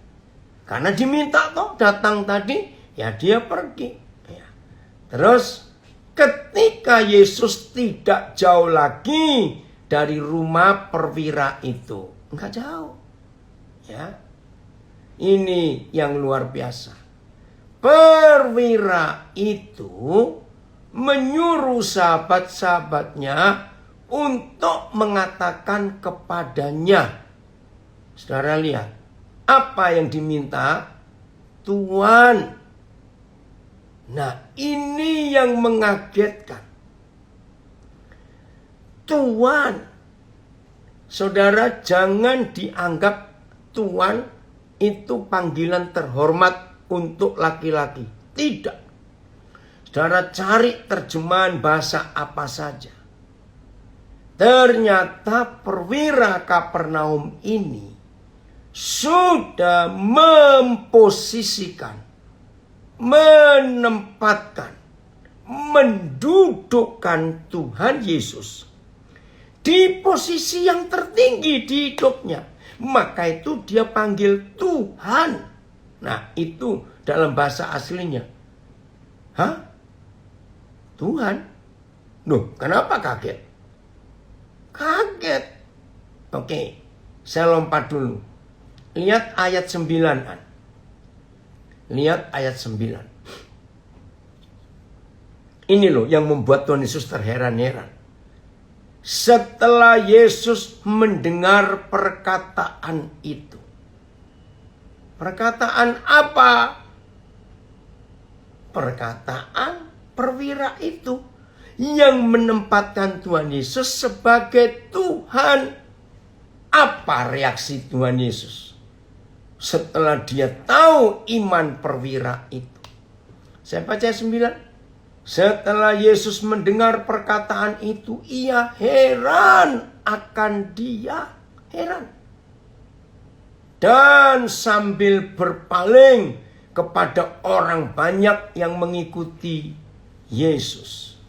Karena diminta toh datang tadi, ya dia pergi. Ya. Terus ketika Yesus tidak jauh lagi dari rumah perwira itu. Enggak jauh. Ya. Ini yang luar biasa. Perwira itu menyuruh sahabat-sahabatnya untuk mengatakan kepadanya. Saudara lihat, apa yang diminta? Tuhan. Nah, ini yang mengagetkan. Tuhan. Saudara, jangan dianggap Tuhan itu panggilan terhormat untuk laki-laki. Tidak. Saudara cari terjemahan bahasa apa saja. Ternyata perwira Kapernaum ini sudah memposisikan, menempatkan, mendudukkan Tuhan Yesus di posisi yang tertinggi di hidupnya. Maka itu dia panggil Tuhan. Nah, itu dalam bahasa aslinya. Hah? Tuhan? Loh, kenapa kaget? Kaget. Oke, saya lompat dulu. Lihat ayat 9-an. Lihat ayat 9. Ini loh yang membuat Tuhan Yesus terheran-heran. Setelah Yesus mendengar perkataan itu. Perkataan apa? Perkataan perwira itu yang menempatkan Tuhan Yesus sebagai Tuhan. Apa reaksi Tuhan Yesus setelah dia tahu iman perwira itu? Saya baca 9. Setelah Yesus mendengar perkataan itu, ia heran akan dia. Heran. Dan sambil berpaling kepada orang banyak yang mengikuti Yesus,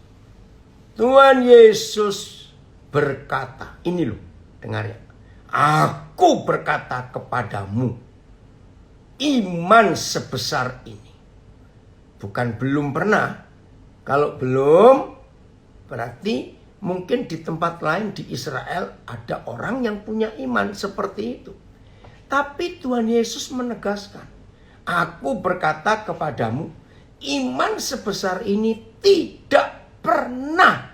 Tuhan Yesus berkata, ini loh, dengar ya. Aku berkata kepadamu, iman sebesar ini. Bukan belum pernah. Kalau belum, berarti mungkin di tempat lain di Israel ada orang yang punya iman seperti itu. Tapi Tuhan Yesus menegaskan, aku berkata kepadamu, iman sebesar ini tidak pernah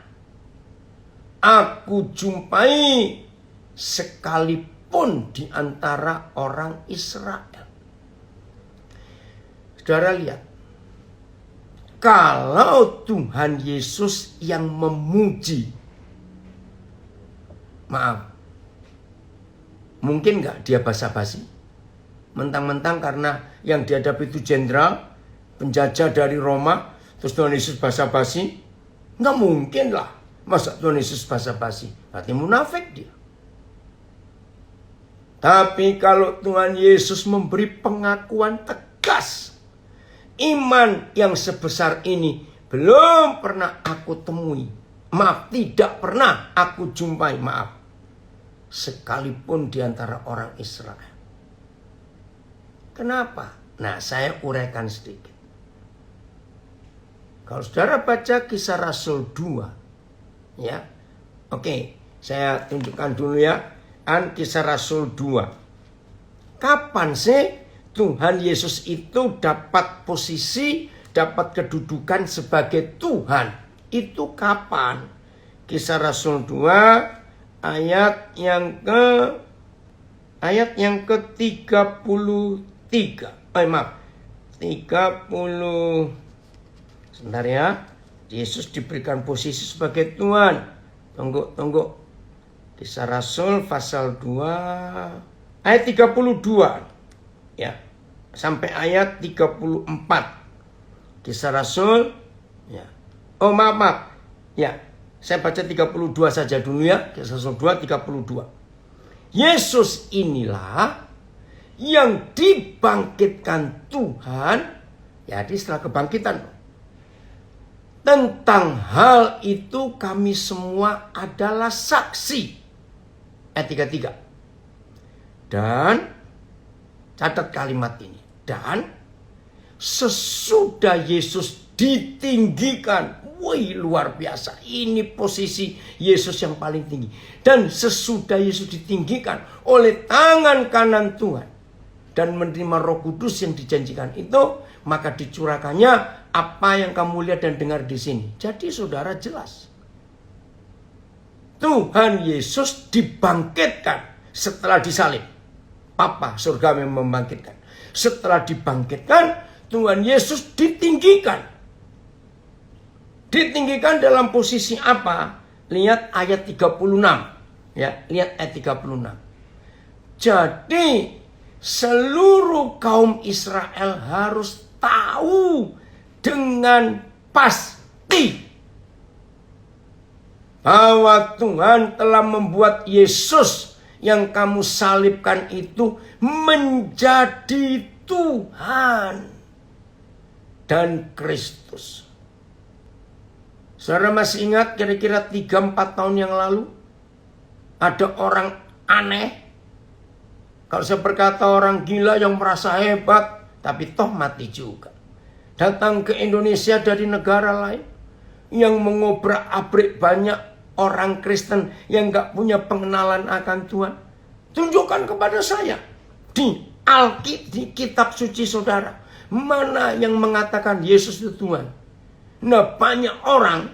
aku jumpai sekalipun di antara orang Israel. Saudara lihat. Kalau Tuhan Yesus yang memuji, maaf, mungkin gak dia basa-basi? Mentang-mentang karena yang dihadapi itu jenderal, penjajah dari Roma, terus Tuhan Yesus basa-basi? Gak mungkin lah. Masa Tuhan Yesus basa-basi? Berarti munafik dia. Tapi kalau Tuhan Yesus memberi pengakuan tegas, iman yang sebesar ini belum pernah aku temui. Maaf, tidak pernah aku jumpai, maaf. Sekalipun di antara orang Israel. Kenapa? Nah, saya uraikan sedikit. Kalau saudara baca Kisah Rasul 2, ya. Oke, saya tunjukkan dulu ya. Kisah Rasul 2. Kapan sih Tuhan Yesus itu dapat posisi, dapat kedudukan sebagai Tuhan? Itu kapan? Kisah Rasul 2 ayat yang ke-33. 30. Sebentar ya. Yesus diberikan posisi sebagai Tuhan. Tunggu. Kisah Rasul pasal 2 ayat 32. Ya, sampai ayat 34. Kisah Rasul, ya. Oh, maaf. Ya, saya baca 32 saja dulu ya. Kisah Rasul 2 32. Yesus inilah yang dibangkitkan Tuhan. Jadi setelah kebangkitan. Tentang hal itu kami semua adalah saksi. Ayat 33. Dan catat kalimat ini. Dan sesudah Yesus ditinggikan. Wih, luar biasa. Ini posisi Yesus yang paling tinggi. Dan sesudah Yesus ditinggikan oleh tangan kanan Tuhan. Dan menerima Roh Kudus yang dijanjikan itu. Maka dicurahkannya apa yang kamu lihat dan dengar di sini. Jadi saudara jelas. Tuhan Yesus dibangkitkan setelah disalib. Papa surga yang membangkitkan. Setelah dibangkitkan, Tuhan Yesus ditinggikan. Ditinggikan dalam posisi apa? Lihat ayat 36. Ya, lihat ayat 36. Jadi seluruh kaum Israel harus tahu dengan pasti bahwa Tuhan telah membuat Yesus yang kamu salibkan itu menjadi Tuhan dan Kristus. Saudara masih ingat kira-kira 3-4 tahun yang lalu ada orang aneh. Kalau saya berkata orang gila yang merasa hebat tapi toh mati juga. Datang ke Indonesia dari negara lain yang mengobrak-abrik banyak orang Kristen yang gak punya pengenalan akan Tuhan. Tunjukkan kepada saya di kitab suci saudara, mana yang mengatakan Yesus itu Tuhan. Nah, banyak orang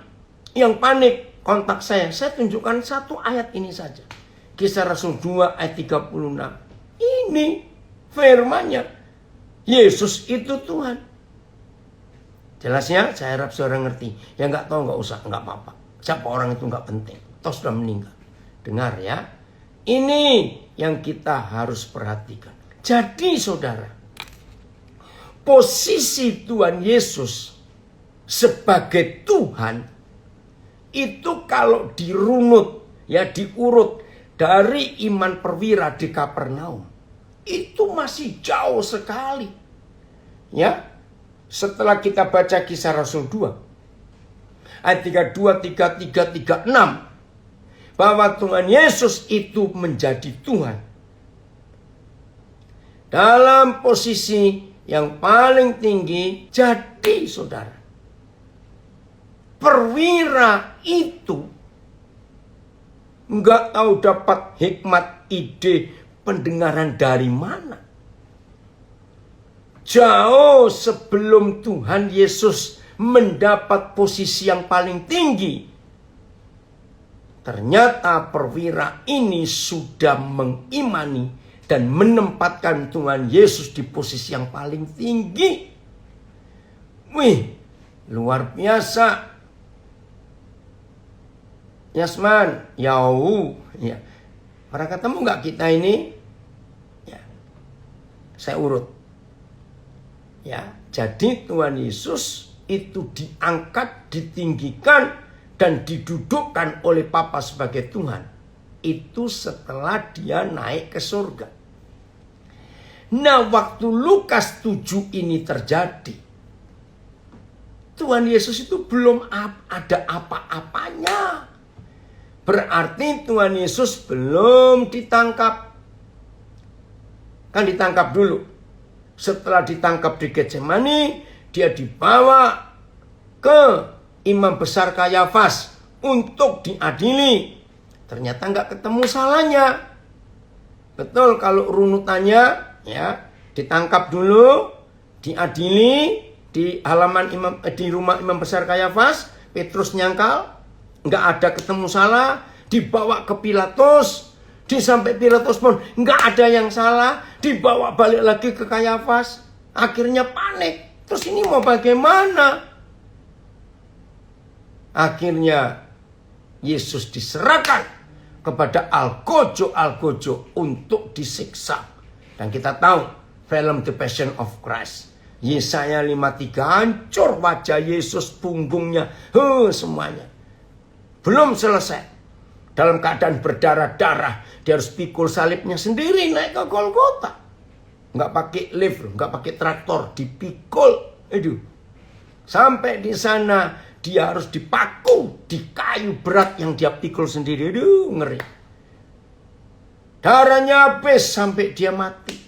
yang panik kontak saya. Saya tunjukkan satu ayat ini saja. Kisah Rasul 2 ayat 36. Ini firman-Nya. Yesus itu Tuhan. Jelasnya saya harap saudara ngerti. Yang gak tahu gak usah, gak apa-apa. Siapa orang itu gak penting. Toh sudah meninggal. Dengar ya. Ini yang kita harus perhatikan. Jadi saudara, posisi Tuhan Yesus sebagai Tuhan itu kalau dirunut, ya diurut dari iman perwira di Kapernaum, itu masih jauh sekali. Ya, setelah kita baca Kisah Rasul 2 ayat 32, 33, 36, bahwa Tuhan Yesus itu menjadi Tuhan dalam posisi yang paling tinggi. Jadi saudara, perwira itu nggak tahu dapat hikmat, ide, pendengaran dari mana. Jauh sebelum Tuhan Yesus mendapat posisi yang paling tinggi, ternyata perwira ini sudah mengimani dan menempatkan Tuhan Yesus di posisi yang paling tinggi. Wih, luar biasa. Yasman, Yau, ya. Pernah ketemu nggak kita ini? Ya, saya urut. Ya, jadi Tuhan Yesus itu diangkat, ditinggikan, dan didudukkan oleh Bapa sebagai Tuhan. Itu setelah dia naik ke surga. Nah, waktu Lukas 7 ini terjadi, Tuhan Yesus itu belum ada apa-apanya. Berarti Tuhan Yesus belum ditangkap. Kan ditangkap dulu. Setelah ditangkap di Getsemani, dia dibawa ke imam besar Kayafas untuk diadili. Ternyata nggak ketemu salahnya. Betul, kalau runutannya, ya, ditangkap dulu, diadili di halaman di rumah imam besar Kayafas. Petrus nyangkal, nggak ada ketemu salah, dibawa ke Pilatus. Sampai Pilatus pun nggak ada yang salah, dibawa balik lagi ke Kayafas. Akhirnya panik. Terus ini mau bagaimana? Akhirnya Yesus diserahkan kepada algojo untuk disiksa. Dan kita tahu film The Passion of Christ, Yesaya 53, hancur wajah Yesus, punggungnya, semuanya. Belum selesai. Dalam keadaan berdarah-darah, dia harus pikul salibnya sendiri naik ke Golgota. Nggak pakai lift, nggak pakai traktor, dipikul. Sampai di sana dia harus dipaku di kayu berat yang dia pikul sendiri. Ngeri. Darahnya habis sampai dia mati.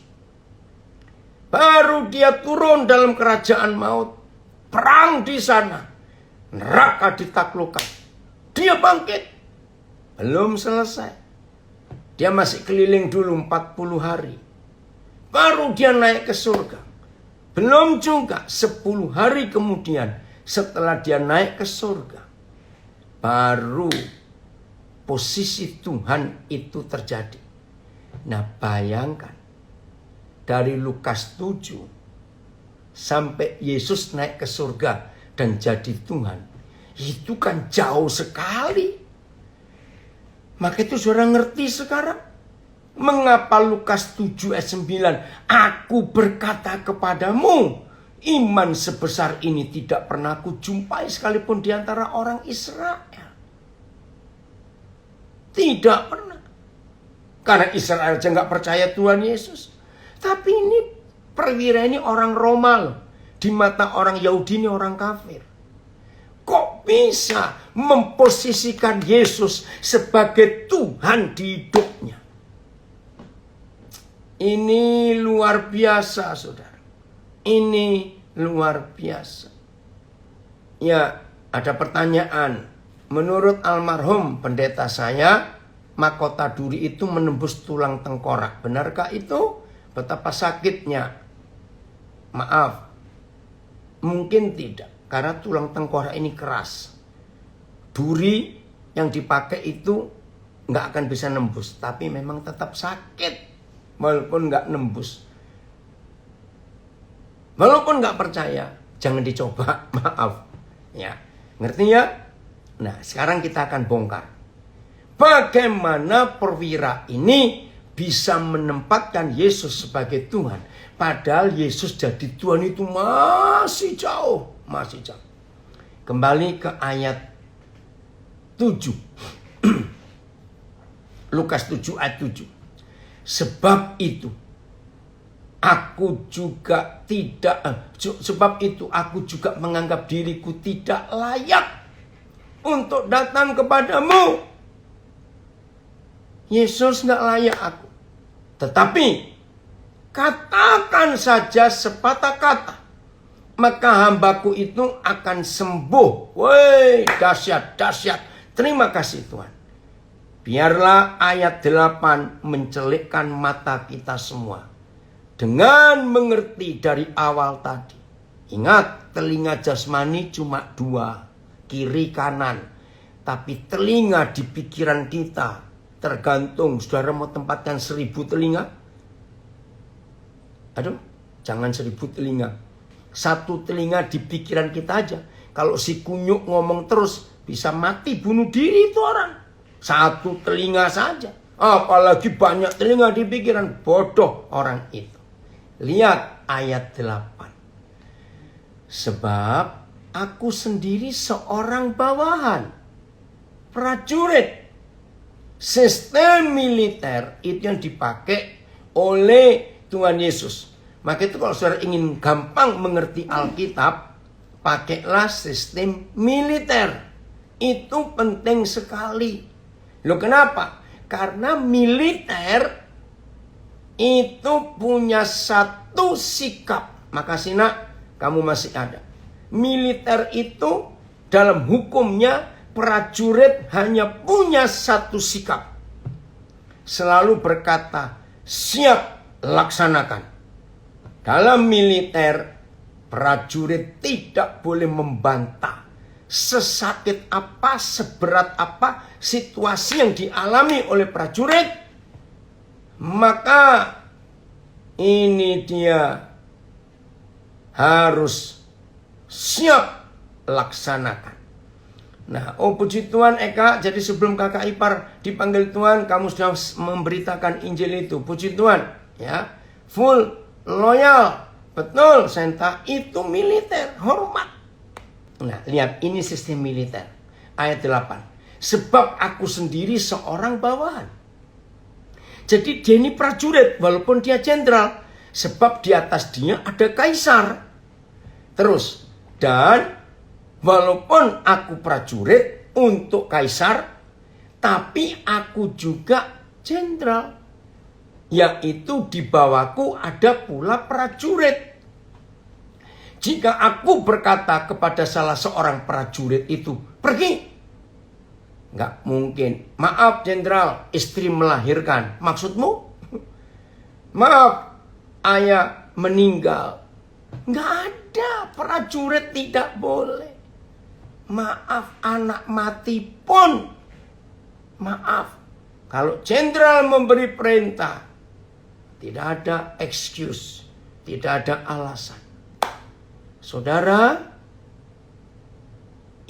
Baru dia turun dalam kerajaan maut. Perang di sana. Neraka ditaklukkan. Dia bangkit. Belum selesai. Dia masih keliling dulu 40 hari. Baru dia naik ke surga. Belum juga 10 hari kemudian setelah dia naik ke surga, baru posisi Tuhan itu terjadi. Nah, bayangkan dari Lukas 7 sampai Yesus naik ke surga dan jadi Tuhan, itu kan jauh sekali. Maka itu saudara ngerti sekarang mengapa Lukas 7 ayat 9, aku berkata kepadamu, iman sebesar ini tidak pernah aku jumpai sekalipun di antara orang Israel. Tidak pernah. Karena Israel aja nggak percaya Tuhan Yesus. Tapi ini perwira ini orang Roma loh. Di mata orang Yahudi ini orang kafir. Kok bisa memposisikan Yesus sebagai Tuhan di hidupnya? Ini luar biasa, saudara. Ini luar biasa. Ya, ada pertanyaan. Menurut almarhum pendeta saya, mahkota duri itu menembus tulang tengkorak. Benarkah itu? Betapa sakitnya. Maaf. Mungkin tidak. Karena tulang tengkorak ini keras. Duri yang dipakai itu nggak akan bisa nembus. Tapi memang tetap sakit. Walaupun nggak nembus. Walaupun nggak percaya, jangan dicoba. Maaf. Ya, ngerti ya? Nah, sekarang kita akan bongkar. Bagaimana perwira ini bisa menempatkan Yesus sebagai Tuhan, padahal Yesus jadi Tuhan itu masih jauh. Kembali ke ayat 7. Lukas 7 ayat 7. Sebab itu aku juga menganggap diriku tidak layak untuk datang kepadamu. Yesus nggak layak aku. Tetapi katakan saja sepatah kata, maka hambaku itu akan sembuh. Woi, dahsyat. Terima kasih Tuhan. Biarlah ayat 8 mencelikkan mata kita semua. Dengan mengerti dari awal tadi. Ingat, telinga jasmani cuma 2, kiri kanan. Tapi telinga di pikiran kita, tergantung saudara mau tempatkan 1000 telinga. Aduh, jangan 1000 telinga. 1 telinga di pikiran kita aja. Kalau si kunyuk ngomong terus, bisa mati bunuh diri itu orang. 1 telinga saja. Apalagi banyak telinga di pikiran, bodoh orang itu. Lihat ayat 8. Sebab aku sendiri seorang bawahan, prajurit. Sistem militer itu yang dipakai oleh Tuhan Yesus. Maka itu kalau saudara ingin gampang mengerti Alkitab, pakailah sistem militer. Itu penting sekali. Loh kenapa? Karena militer itu punya satu sikap. Makasih nak, kamu masih ada. Militer itu dalam hukumnya prajurit hanya punya satu sikap. Selalu berkata, siap, laksanakan. Dalam militer, prajurit tidak boleh membantah. Sesakit apa, seberat apa situasi yang dialami oleh prajurit, maka ini dia harus siap laksanakan. Nah, puji Tuhan Eka, jadi sebelum kakak ipar dipanggil Tuhan, kamu sudah memberitakan Injil itu. Puji Tuhan, ya, full loyal, betul, Senta itu militer, hormat. Nah, lihat ini sistem militer. Ayat 8. Sebab aku sendiri seorang bawahan. Jadi dia ini prajurit walaupun dia jenderal. Sebab di atas dia ada kaisar. Terus, dan walaupun aku prajurit untuk kaisar, tapi aku juga jenderal. Yaitu di bawahku ada pula prajurit. Jika aku berkata kepada salah seorang prajurit itu, pergi. Nggak mungkin. Maaf jenderal, istri melahirkan. Maksudmu? Maaf, ayah meninggal. Nggak ada, prajurit tidak boleh. Maaf, anak mati pun. Maaf. Kalau jenderal memberi perintah, tidak ada excuse, tidak ada alasan. Saudara,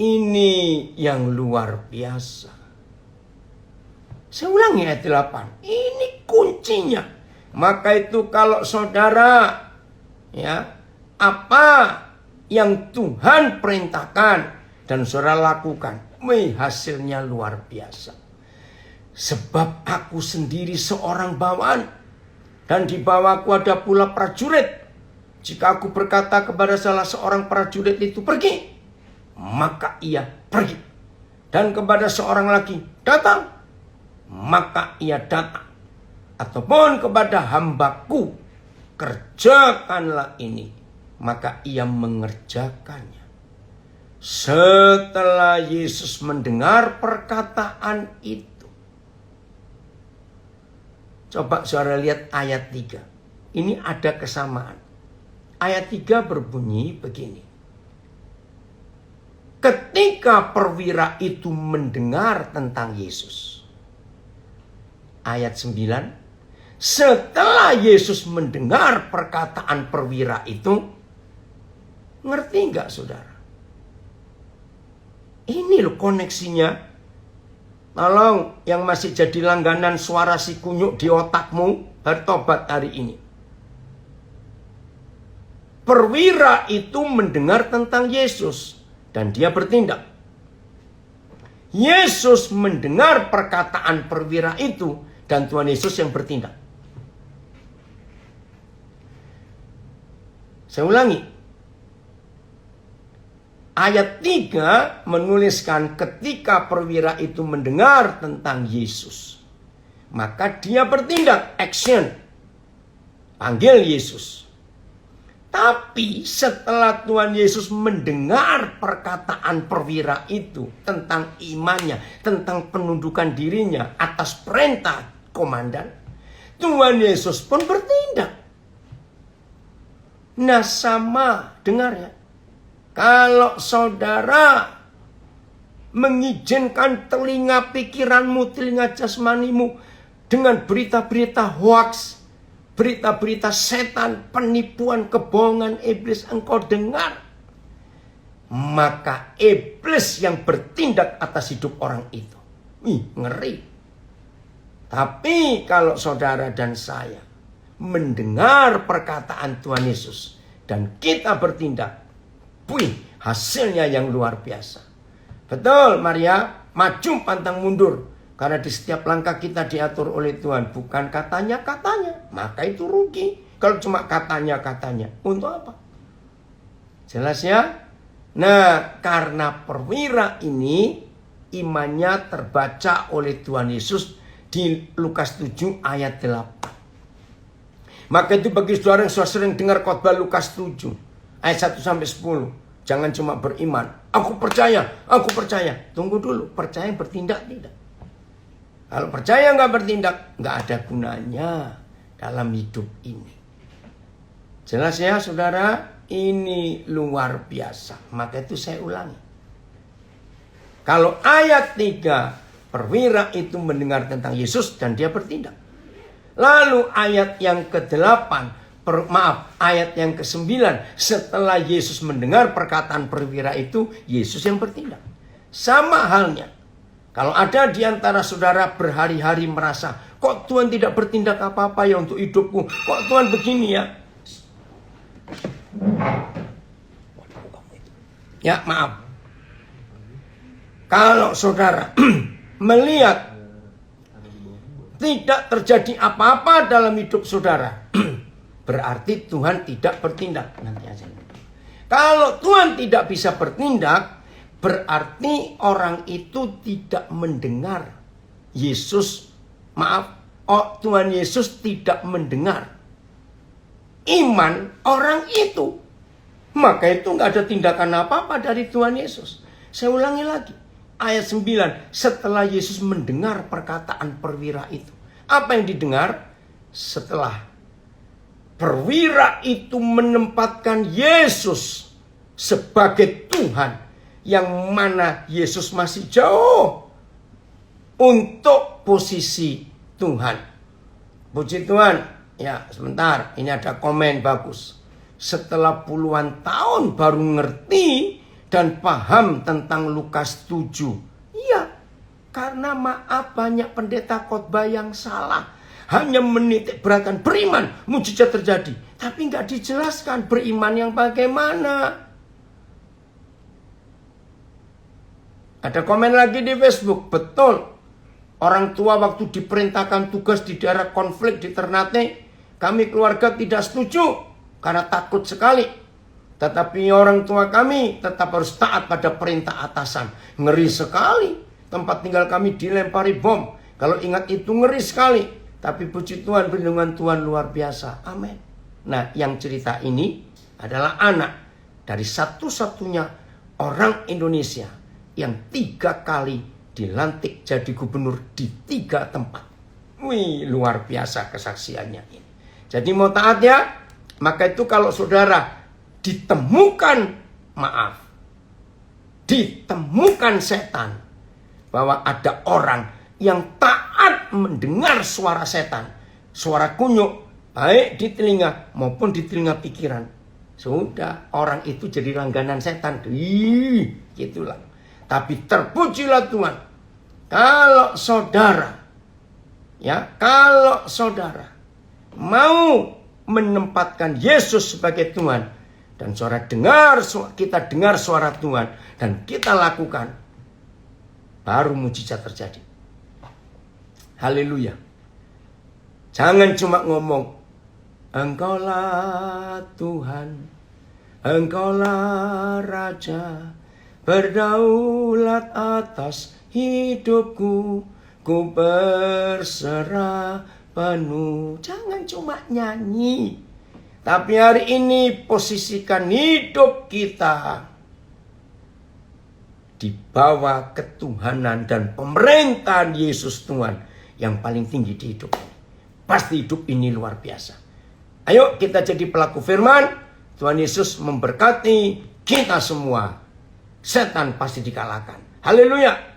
ini yang luar biasa. Saya ulangi ayat 8. Ini kuncinya. Maka itu kalau saudara, ya, apa yang Tuhan perintahkan dan saudara lakukan, hasilnya luar biasa. Sebab aku sendiri seorang bawahan, dan di bawahku ada pula prajurit. Jika aku berkata kepada salah seorang prajurit itu pergi, maka ia pergi. Dan kepada seorang lagi datang, maka ia datang. Ataupun kepada hambaku, kerjakanlah ini, maka ia mengerjakannya. Setelah Yesus mendengar perkataan itu, coba saudara lihat ayat 3. Ini ada kesamaan. Ayat 3 berbunyi begini. Ketika perwira itu mendengar tentang Yesus. Ayat 9. Setelah Yesus mendengar perkataan perwira itu. Ngerti nggak saudara? Ini loh koneksinya. Tolong yang masih jadi langganan suara si kunyuk di otakmu, bertobat hari ini. Perwira itu mendengar tentang Yesus dan dia bertindak. Yesus mendengar perkataan perwira itu dan Tuhan Yesus yang bertindak. Saya ulangi. Ayat 3 menuliskan ketika perwira itu mendengar tentang Yesus, maka dia bertindak, action. Panggil Yesus. Tapi setelah Tuhan Yesus mendengar perkataan perwira itu tentang imannya, tentang penundukan dirinya atas perintah komandan, Tuhan Yesus pun bertindak. Nah, sama, dengar ya. Kalau saudara mengizinkan telinga pikiranmu, telinga jasmanimu dengan berita-berita hoaks, berita-berita setan, penipuan, kebohongan iblis engkau dengar, maka iblis yang bertindak atas hidup orang itu. Ngeri. Tapi kalau saudara dan saya mendengar perkataan Tuhan Yesus dan kita bertindak, hasilnya yang luar biasa. Betul, Maria, maju pantang mundur. Karena di setiap langkah kita diatur oleh Tuhan. Bukan katanya-katanya. Maka itu rugi. Kalau cuma katanya-katanya. Untuk apa? Jelas ya? Nah, karena perwira ini imannya terbaca oleh Tuhan Yesus di Lukas 7 ayat 8. Maka itu bagi saudara yang sudah sering dengar khotbah Lukas 7 ayat 1-10. Jangan cuma beriman. Aku percaya. Tunggu dulu. Percaya bertindak tidak. Kalau percaya nggak bertindak, nggak ada gunanya dalam hidup ini. Jelas ya saudara? Ini luar biasa. Maka itu saya ulangi. Kalau ayat 3, perwira itu mendengar tentang Yesus dan dia bertindak. Lalu ayat yang ke-8, ayat yang ke-9, setelah Yesus mendengar perkataan perwira itu, Yesus yang bertindak. Sama halnya, kalau ada di antara saudara berhari-hari merasa, kok Tuhan tidak bertindak apa-apa ya untuk hidupku, kok Tuhan begini ya. Ya maaf. Kalau saudara melihat tidak terjadi apa-apa dalam hidup saudara, berarti Tuhan tidak bertindak. Nanti aja. Kalau Tuhan tidak bisa bertindak, berarti orang itu tidak mendengar Yesus. Tuhan Yesus tidak mendengar iman orang itu. Maka itu nggak ada tindakan apa-apa dari Tuhan Yesus. Saya ulangi lagi. Ayat 9. Setelah Yesus mendengar perkataan perwira itu. Apa yang didengar? Setelah perwira itu menempatkan Yesus sebagai Tuhan, yang mana Yesus masih jauh untuk posisi Tuhan. Puji Tuhan. Ya sebentar, ini ada komen bagus. Setelah puluhan tahun baru ngerti dan paham tentang Lukas 7. Iya, karena maaf banyak pendeta khotbah yang salah. Hanya menitik beratkan beriman, mujizat terjadi. Tapi nggak dijelaskan beriman yang bagaimana. Ada komen lagi di Facebook, betul. Orang tua waktu diperintahkan tugas di daerah konflik di Ternate, kami keluarga tidak setuju karena takut sekali. Tetapi orang tua kami tetap harus taat pada perintah atasan. Ngeri sekali. Tempat tinggal kami dilempari bom. Kalau ingat itu ngeri sekali. Tapi puji Tuhan, perlindungan Tuhan luar biasa. Amin. Nah, yang cerita ini adalah anak dari satu-satunya orang Indonesia yang 3 kali dilantik jadi gubernur di 3 tempat. Wih, luar biasa kesaksiannya ini. Jadi mau taat ya? Maka itu kalau saudara ditemukan setan, bahwa ada orang yang taat mendengar suara setan, suara kunyuk, baik di telinga maupun di telinga pikiran, sudah orang itu jadi langganan setan. Gitulah. Tapi terpujilah Tuhan, Kalau saudara mau menempatkan Yesus sebagai Tuhan, dan kita dengar suara Tuhan dan kita lakukan, baru mujizat terjadi. Haleluya. Jangan cuma ngomong, Engkaulah Tuhan, Engkaulah Raja, berdaulat atas hidupku, ku berserah penuh. Jangan cuma nyanyi, tapi hari ini posisikan hidup kita di bawah ketuhanan dan pemerintahan Yesus Tuhan yang paling tinggi di hidup. Pasti hidup ini luar biasa. Ayo kita jadi pelaku firman. Tuhan Yesus memberkati kita semua. Setan pasti dikalahkan. Haleluya.